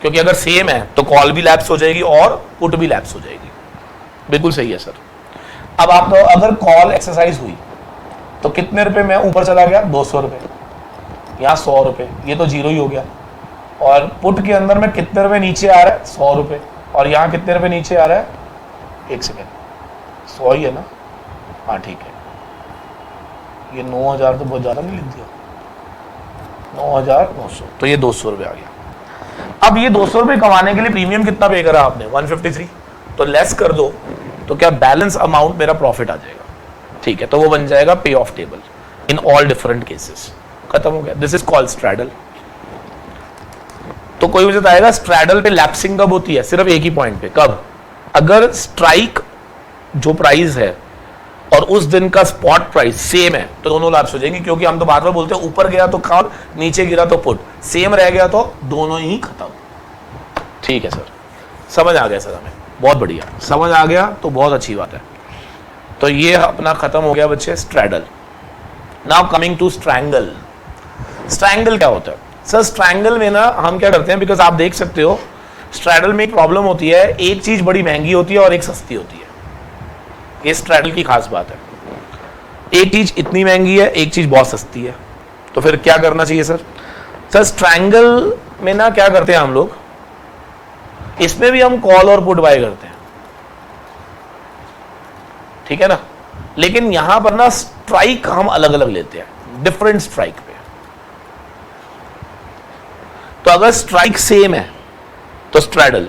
क्योंकि अगर सेम है तो कॉल भी लैप्स हो जाएगी और पुट भी लैप्स हो जाएगी। बिल्कुल सही है सर। अब आप तो अगर कॉल एक्सरसाइज हुई तो कितने रुपए में ऊपर चला गया? 200 रुपए, यहाँ 100 रुपए, ये तो जीरो ही हो गया। और पुट के अंदर में कितने रुपए नीचे आ रहा है? 100 रुपए, और यहाँ कितने रुपए नीचे आ रहा है? एक सेकेंड, 100 ही है ना? हाँ ठीक है। ये 9,000 तो बहुत ज्यादा नहीं लिख दिया, 9,900, तो ये 200 रुपए आ गया। अब ये 200 रुपए कमाने के लिए प्रीमियम कितना पे करा आपने? 153। तो लेस कर दो तो क्या बैलेंस अमाउंट मेरा प्रॉफिट आ जाएगा। ठीक है, तो वो बन जाएगा पे of table in all different cases. खत्म हो गया। This is called straddle. तो कोई मुझे बताएगा स्ट्रैडल पे लैप्सिंग कब होती है? सिर्फ एक ही पॉइंट पे। कब? अगर स्ट्राइक जो प्राइस है और उस दिन का स्पॉट प्राइस सेम है तो दोनों लैप्स हो जाएंगे, क्योंकि हम तो बार बार बोलते हैं ऊपर गया तो कॉल, नीचे गिरा तो पुट, सेम रह गया तो दोनों ही खत्म। ठीक है सर, समझ आ गया सर हमें, बहुत बढ़िया, समझ आ गया तो बहुत अच्छी बात है। तो ये अपना खत्म हो गया बच्चे straddle. Now coming to strangle. Strangle क्या होता है सर? स्ट्रैंगल में ना हम क्या करते हैं, बिकॉज आप देख सकते हो स्ट्रैडल में एक प्रॉब्लम होती है, एक चीज बड़ी महंगी होती है और एक सस्ती होती है। ये स्ट्रैडल की खास बात है। एक चीज इतनी महंगी है, एक चीज बहुत सस्ती है, तो फिर क्या करना चाहिए सर? सर स्ट्रैंगल में ना क्या करते हैं हम लोग, इसमें भी हम कॉल और पुट बाय करते हैं, ठीक है ना, लेकिन यहां पर ना स्ट्राइक हम अलग अलग लेते हैं, डिफरेंट स्ट्राइक पे। तो अगर स्ट्राइक सेम है तो स्ट्रैडल,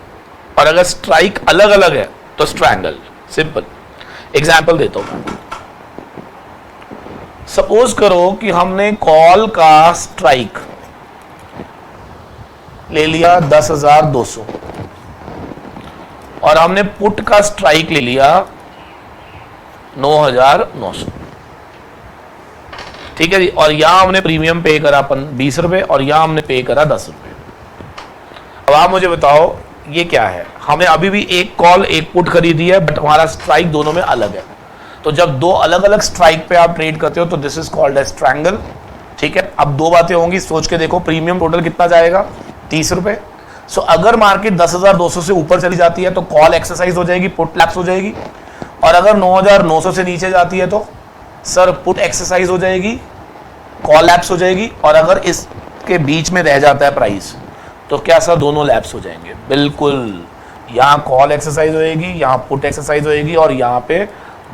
और अगर स्ट्राइक अलग अलग है तो स्ट्रैंगल। सिंपल एग्जाम्पल देता हूं। सपोज करो कि हमने कॉल का स्ट्राइक ले लिया 10,200 और हमने पुट का स्ट्राइक ले लिया 9,900। ठीक है जी, और यहां हमने प्रीमियम पे करा 20 रुपए और यहां हमने पे करा 10 रुपए। अब आप मुझे बताओ ये क्या है? हमें अभी भी एक कॉल एक पुट खरीदी है, बट हमारा स्ट्राइक दोनों में अलग है। तो जब दो अलग अलग स्ट्राइक पे आप ट्रेड करते हो तो this is called as triangle. ठीक है, अब दो बातें होंगी, सोच के देखो। प्रीमियम टोटल कितना जाएगा? 30 रुपए। सो अगर मार्केट 10,200 से ऊपर चली जाती है तो कॉल एक्सरसाइज हो जाएगी, पुट लैप्स हो जाएगी। और अगर 9,900 से नीचे जाती है तो सर पुट एक्सरसाइज हो जाएगी, कॉल लैप्स हो जाएगी। और अगर इसके बीच में रह जाता है प्राइस तो क्या सर? दोनों लैप्स हो जाएंगे। बिल्कुल, यहाँ कॉल एक्सरसाइज होएगी, यहाँ पुट एक्सरसाइज होएगी और यहाँ पे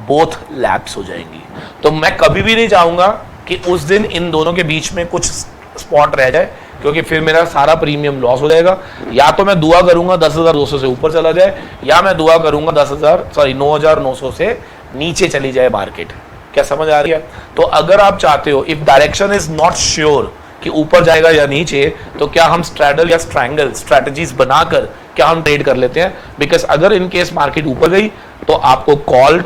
बोथ लैप्स हो जाएंगी। तो मैं कभी भी नहीं चाहूंगा कि उस दिन इन दोनों के बीच में कुछ स्पॉट रह जाए, क्योंकि फिर मेरा सारा प्रीमियम लॉस हो जाएगा। या तो मैं दुआ करूंगा 10,200 से ऊपर चला जाए, या मैं दुआ करूंगा 9,900 से नीचे चली जाए मार्केट। क्या समझ आ रही है? तो अगर आप चाहते हो, if direction is not sure कि ऊपर जाएगा या नीचे, तो क्या हम स्ट्रैडल या स्ट्रैंगल स्ट्रैटेजीज बनाकर क्या हम ट्रेड कर लेते हैं? बिकॉज अगर इन केस मार्केट ऊपर गई तो आपको कॉल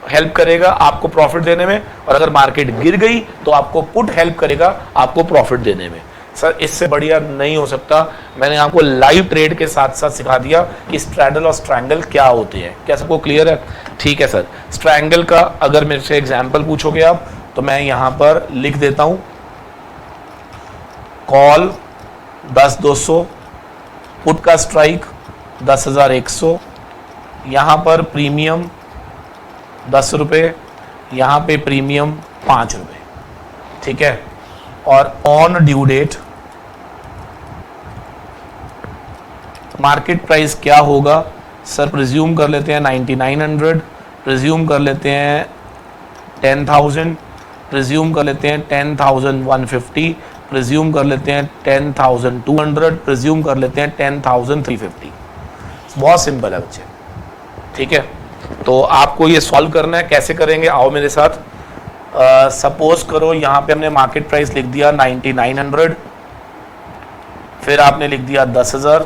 हेल्प करेगा आपको प्रॉफिट देने में, और अगर मार्केट गिर गई तो आपको पुट हेल्प करेगा आपको प्रॉफिट देने में। सर इससे बढ़िया नहीं हो सकता। मैंने आपको लाइव ट्रेड के साथ साथ सिखा दिया कि स्ट्रैडल और स्ट्रैंगल क्या होते हैं। क्या सबको क्लियर है? ठीक है सर। स्ट्रैंगल का अगर मेरे से एग्जाम्पल पूछोगे आप तो मैं यहां पर लिख देता हूं, कॉल 10,200, पुट का स्ट्राइक 10,100, यहां पर प्रीमियम 10 रुपये, यहां पे प्रीमियम 5 रुपये। ठीक है, और on due debt market price क्या होगा? सर प्रिज्यूम कर लेते हैं 9,900, प्रिज्यूम कर लेते हैं 10,000, प्रिज्यूम कर लेते हैं 10,150, प्रिज्यूम कर लेते हैं 10,200, प्रिज्यूम कर लेते हैं 10,350। बहुत सिंपल है बच्चे। ठीक है, तो आपको ये सॉल्व करना है। कैसे करेंगे? आओ मेरे साथ। सपोज करो यहाँ पे हमने मार्केट प्राइस लिख दिया 9,900, फिर आपने लिख दिया 10,000,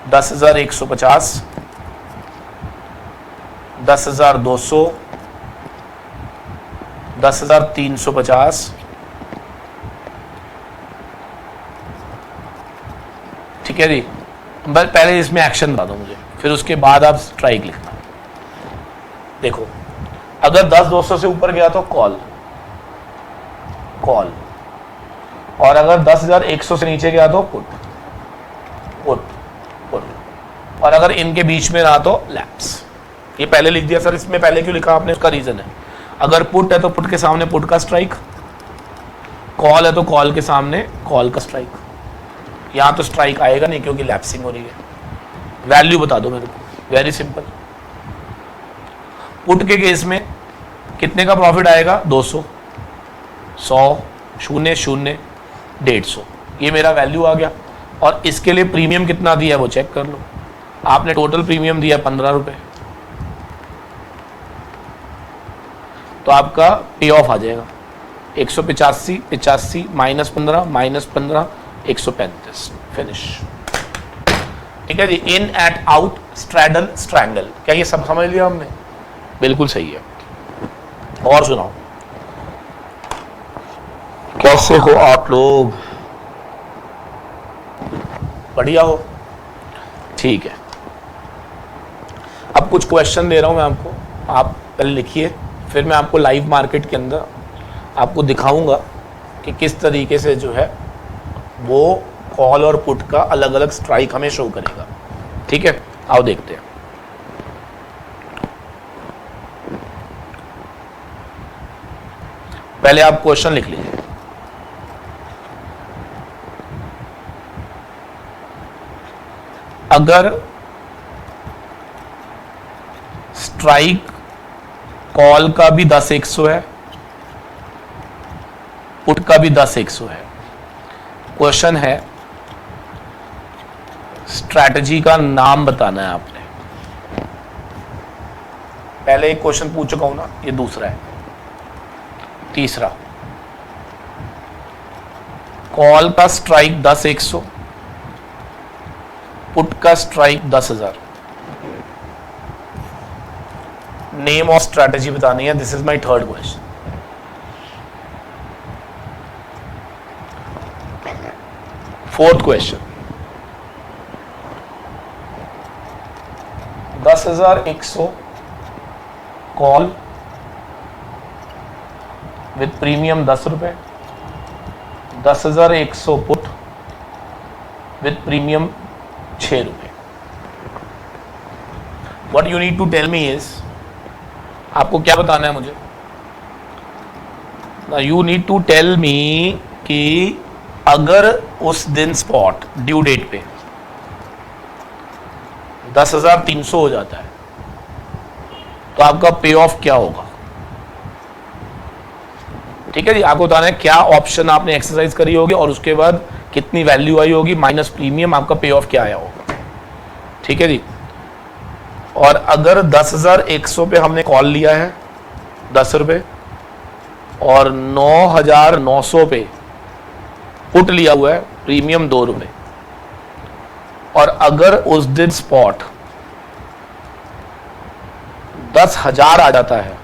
10,150, 10,200, 10,350। ठीक है जी, बस पहले इसमें एक्शन बता दो मुझे, फिर उसके बाद आप स्ट्राइक लिखना। देखो, अगर 10,200 से ऊपर गया तो कॉल, और अगर 10,100 से नीचे गया तो पुट, और अगर इनके बीच में रहा तो लैप्स। ये पहले लिख दिया। सर इसमें पहले क्यों लिखा आपने? उसका रीजन है, अगर पुट है तो पुट के सामने पुट का स्ट्राइक, कॉल है तो कॉल के सामने कॉल का स्ट्राइक। यहां तो स्ट्राइक आएगा नहीं क्योंकि लैप्सिंग हो रही है। वैल्यू बता दो मेरे को, वेरी सिंपल। पुट के केस में कितने का प्रॉफिट आएगा? 200, 100, 0, 0, 150। ये मेरा वैल्यू आ गया। और इसके लिए प्रीमियम कितना दिया है वो चेक कर लो। आपने टोटल प्रीमियम दिया 15 रुपए, तो आपका पे ऑफ आ जाएगा 185, 85 -15 -15 135। फिनिश। ठीक है जी। इन एट आउट, स्ट्रैडल, स्ट्रैंगल। क्या ये सब समझ लिया हमने? बिल्कुल सही है। और सुनाओ, कैसे हो आप लोग? बढ़िया हो? ठीक है। अब कुछ क्वेश्चन दे रहा हूं मैं आपको, आप पहले लिखिए, फिर मैं आपको लाइव मार्केट के अंदर आपको दिखाऊंगा कि किस तरीके से जो है वो कॉल और पुट का अलग अलग स्ट्राइक हमें शो करेगा। ठीक है, आओ देखते हैं। पहले आप क्वेश्चन लिख लीजिए। अगर स्ट्राइक कॉल का भी 10,100 है, पुट का भी 10,100 है, क्वेश्चन है स्ट्रैटेजी का नाम बताना है आपने। पहले एक क्वेश्चन पूछ चुका हूं ना, ये दूसरा है। तीसरा, कॉल का स्ट्राइक 10-100, पुट का स्ट्राइक 10,000। नेम ऑफ स्ट्रैटेजी बतानी है। This is my third question. Fourth question, 10,100 call with premium 10 रुपए, 10,100 पुट विथ प्रीमियम 6 रुपए। What you need to tell me is, आपको क्या बताना है मुझे? You need to tell me कि अगर उस दिन स्पॉट ड्यू डेट पे 10,300 हो जाता है तो आपका पे ऑफ क्या होगा? ठीक है जी, आपको बताना है क्या ऑप्शन आपने एक्सरसाइज करी होगी और उसके बाद कितनी वैल्यू आई होगी माइनस प्रीमियम, आपका पे ऑफ क्या आया होगा। ठीक है जी। और अगर 10,100 पे हमने कॉल लिया है 10 रुपए और 9,900 पे पुट लिया हुआ है प्रीमियम 2 रुपए, और अगर उस दिन स्पॉट 10,000 आ जाता है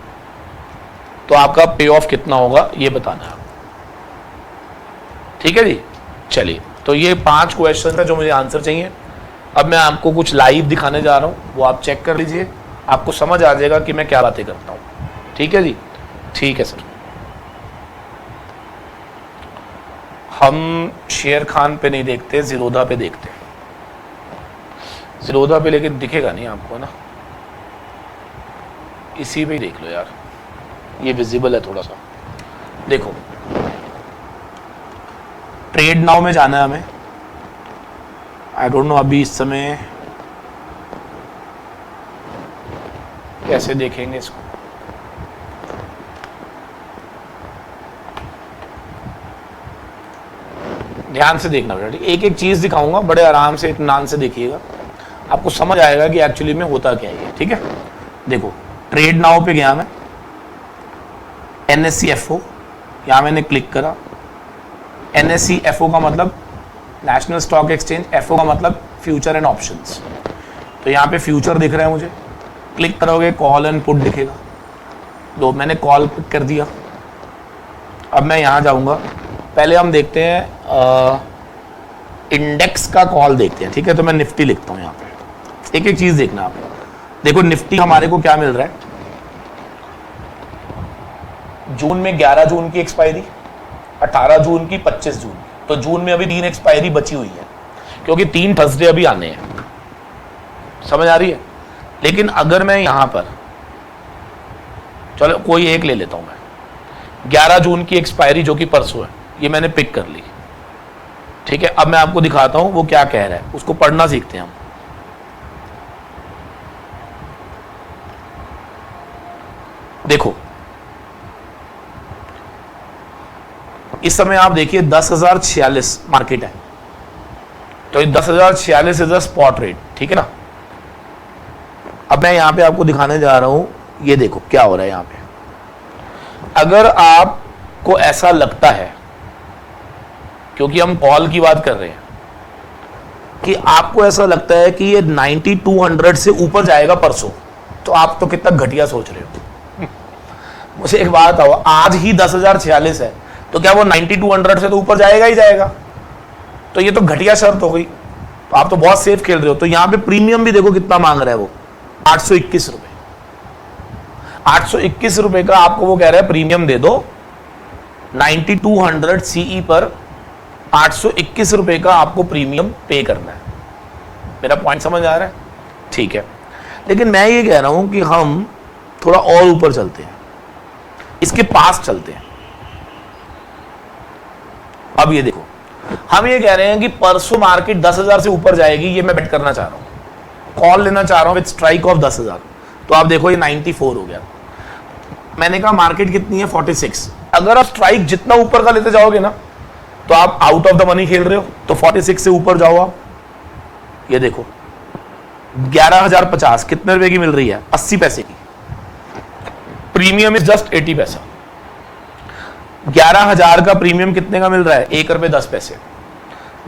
तो आपका पे ऑफ कितना होगा ये बताना है। ठीक है जी। चलिए, तो ये 5 क्वेश्चन है जो मुझे आंसर चाहिए। अब मैं आपको कुछ लाइव दिखाने जा रहा हूं, वो आप चेक कर लीजिए, आपको समझ आ जाएगा कि मैं क्या बातें करता हूं। ठीक है जी। ठीक है सर। हम शेर खान पे नहीं देखते, ज़ीरोधा पे देखते हैं। ज़ीरोधा पे लेकिन दिखेगा नहीं आपको ना, इसी पे ही देख लो यार, ये विजिबल है थोड़ा सा। देखो, ट्रेड नाउ में जाना है हमें। आई डोंट नो अभी इस समय कैसे देखेंगे इसको। ध्यान से देखना बेटा, एक एक चीज दिखाऊंगा, बड़े आराम से इत्मीनान से देखिएगा, आपको समझ आएगा कि एक्चुअली में होता क्या है। ठीक है, देखो ट्रेड नाउ पे गया मैं, NSE FO, यहां मैंने क्लिक करा। NSE FO का मतलब नेशनल स्टॉक एक्सचेंज, FO का मतलब फ्यूचर एंड ऑप्शंस। तो यहाँ पे फ्यूचर दिख रहा है मुझे, क्लिक करोगे कॉल एंड पुट दिखेगा। तो मैंने कॉल पिक कर दिया। अब मैं यहाँ जाऊँगा, पहले हम देखते हैं इंडेक्स का कॉल देखते हैं। ठीक है, तो मैं निफ्टी लिखता हूँ यहाँ पे। एक एक चीज़ देखना आप। देखो निफ्टी हमारे को क्या मिल रहा है, जून में 11 जून की एक्सपायरी, 18 जून की, 25 जून की। तो जून में अभी 3 एक्सपायरी बची हुई है, क्योंकि 3 थर्सडे अभी आने हैं। समझ आ रही है? लेकिन अगर मैं यहां पर, चलो कोई एक ले लेता हूं मैं, 11 जून की एक्सपायरी जो कि परसों है, ये मैंने पिक कर ली। ठीक है, अब मैं आपको दिखाता हूं वो क्या कह रहा है, उसको पढ़ना सीखते हैं हम। देखो इस समय आप देखिए 10,046 मार्केट है, तो 10,046 इज अ स्पॉट रेट। ठीक है ना। अब मैं यहां पे आपको दिखाने जा रहा हूं, ये देखो क्या हो रहा है यहां पे। अगर आपको ऐसा लगता है, क्योंकि हम कॉल की बात कर रहे हैं, कि आपको ऐसा लगता है कि ये 9200 से ऊपर जाएगा परसों, तो आप तो कितना घटिया सोच रहे हो। मुझे एक बात आओ, आज ही 10,046 है, तो क्या वो 9200 से तो ऊपर जाएगा ही जाएगा? तो ये तो घटिया शर्त हो गई। तो आप तो बहुत सेफ खेल रहे हो। तो यहां पे प्रीमियम भी देखो कितना मांग रहा है वो, 821 रुपए। 821 रुपए का आपको वो कह रहा है प्रीमियम दे दो, 9200 CE पर 821 रुपए का आपको प्रीमियम पे करना है। मेरा पॉइंट समझ आ रहा है? ठीक है, लेकिन मैं ये कह रहा हूं कि हम थोड़ा और ऊपर चलते हैं, इसके पास चलते हैं। अब ये देखो, हम ये कह रहे हैं कि परसों मार्केट 10,000 से ऊपर जाएगी, ये मैं बेट करना चाह रहा हूं, कॉल लेना चाह रहा हूं विद स्ट्राइक ऑफ 10,000। तो आप देखो ये 94 हो गया। मैंने कहा मार्केट कितनी है, 46। अगर आप स्ट्राइक जितना ऊपर का लेते जाओगे ना, तो आप आउट ऑफ द मनी खेल रहे हो। तो 46 से ऊपर जाओ आप, ये देखो 11,050 कितने रुपए की मिल रही है? 80 पैसे की। प्रीमियम इज जस्ट 80 पैसा। 11,000 का प्रीमियम कितने का मिल रहा है? 1 रुपए 10 पैसे।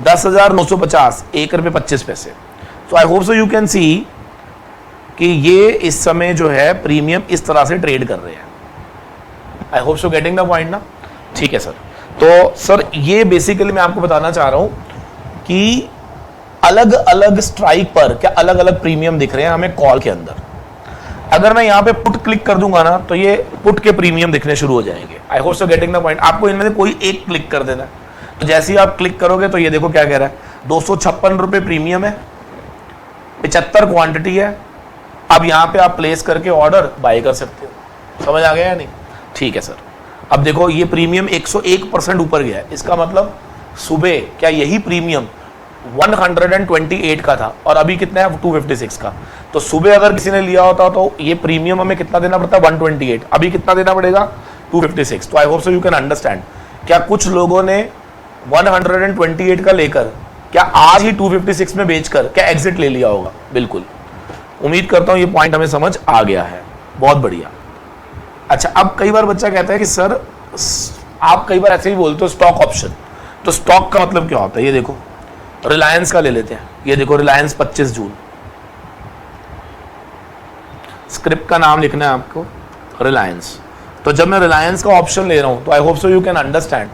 10,950 1 रुपए 25 पैसे। तो आई hope so you can see कि ये इस समय जो है प्रीमियम इस तरह से ट्रेड कर रहे हैं। आई hope so getting the point ना। ठीक है सर। तो सर ये बेसिकली मैं आपको बताना चाह रहा हूं कि अलग अलग स्ट्राइक पर क्या अलग अलग प्रीमियम दिख रहे हैं हमें कॉल के अंदर। अगर मैं यहां पे पुट क्लिक कर दूंगा ना तो ये पुट के प्रीमियम दिखने शुरू हो जाएंगे। आई hope so getting the point. आपको इनमें से कोई एक क्लिक कर देना है। तो जैसे ही आप क्लिक करोगे तो ये देखो क्या कह रहा है, 256 रुपए प्रीमियम है, 75 क्वांटिटी है। अब यहां पे आप प्लेस करके ऑर्डर बाय कर सकते हो। समझ आ गया या नहीं? ठीक है सर। अब देखो ये प्रीमियम 101% ऊपर गया है। इसका मतलब सुबह क्या यही प्रीमियम 128 का था और अभी कितना है? 256 का। तो सुबह अगर किसी ने लिया होता तो ये प्रीमियम हमें कितना देना पड़ता? 128। अभी कितना देना पड़ेगा? 256। तो आई hope so you can understand. क्या कुछ लोगों ने 128 का लेकर क्या आज ही 256 में बेचकर क्या एग्जिट ले लिया होगा? बिल्कुल। उम्मीद करता हूं ये पॉइंट हमें समझ आ गया है। बहुत बढ़िया। अच्छा, अब कई बार बच्चा कहता है कि सर आप कई बार ऐसे ही बोलते हो स्टॉक ऑप्शन। तो स्टॉक का मतलब क्या होता है? ये देखो रिलायंस का ले लेते हैं। ये देखो रिलायंस 25 जून। स्क्रिप्ट का नाम लिखना है आपको रिलायंस। तो जब मैं रिलायंस का ऑप्शन ले रहा हूं तो आई hope so you can understand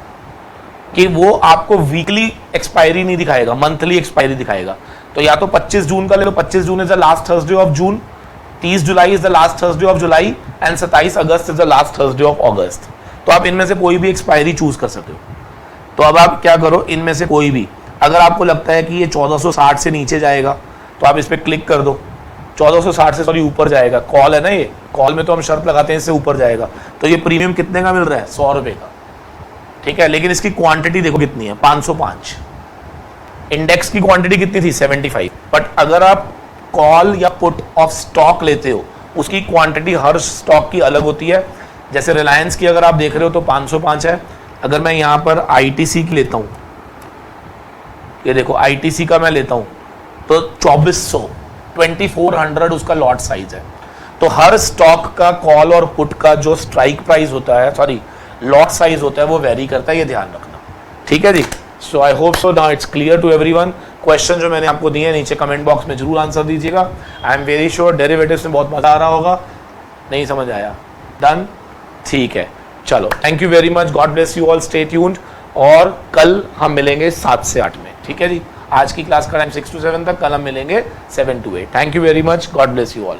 कि वो आपको वीकली एक्सपायरी नहीं दिखाएगा, मंथली एक्सपायरी दिखाएगा। तो या तो 25 जून का ले लो। 25 June is the last Thursday of June, 30 July is the last Thursday of July and 27 August is the last Thursday of अगस्त। तो आप इनमें से कोई भी एक्सपायरी चूज कर सकते हो। तो अब आप क्या करो, इनमें से कोई भी अगर आपको लगता है कि ये 1460 से नीचे जाएगा तो आप इस पर क्लिक कर दो। 1460 से सॉरी ऊपर जाएगा। कॉल है ना, ये कॉल में तो हम शर्त लगाते हैं इससे ऊपर जाएगा। तो ये प्रीमियम कितने का मिल रहा है? 100 रुपए का। ठीक है, लेकिन इसकी क्वांटिटी देखो कितनी है? 505। इंडेक्स की क्वांटिटी कितनी थी? 75। बट अगर आप कॉल या पुट ऑफ स्टॉक लेते हो उसकी क्वांटिटी हर स्टॉक की अलग होती है। जैसे रिलायंस की अगर आप देख रहे हो तो 505 है। अगर मैं यहां पर आईटीसी की लेता हूं, ये देखो आईटीसी का मैं लेता हूं तो 2400 उसका लॉट साइज है। तो हर स्टॉक का कॉल और पुट का जो स्ट्राइक प्राइस होता है, सॉरी लॉट साइज होता है, वो वेरी करता है। ये ध्यान रखना। ठीक है जी। So I hope so now it's clear to everyone. Question जो मैंने आपको दिए नीचे कमेंट बॉक्स में जरूर आंसर दीजिएगा। I am very sure derivatives में बहुत मजा आ रहा होगा। नहीं समझ आया? डन? ठीक है, चलो thank you very much. God bless you all, stay tuned. और कल हम मिलेंगे 7 से 8 में। ठीक है जी। आज की क्लास का टाइम 6 to 7 तक, कल हम मिलेंगे 7 to 8। Thank you very much. God bless you all.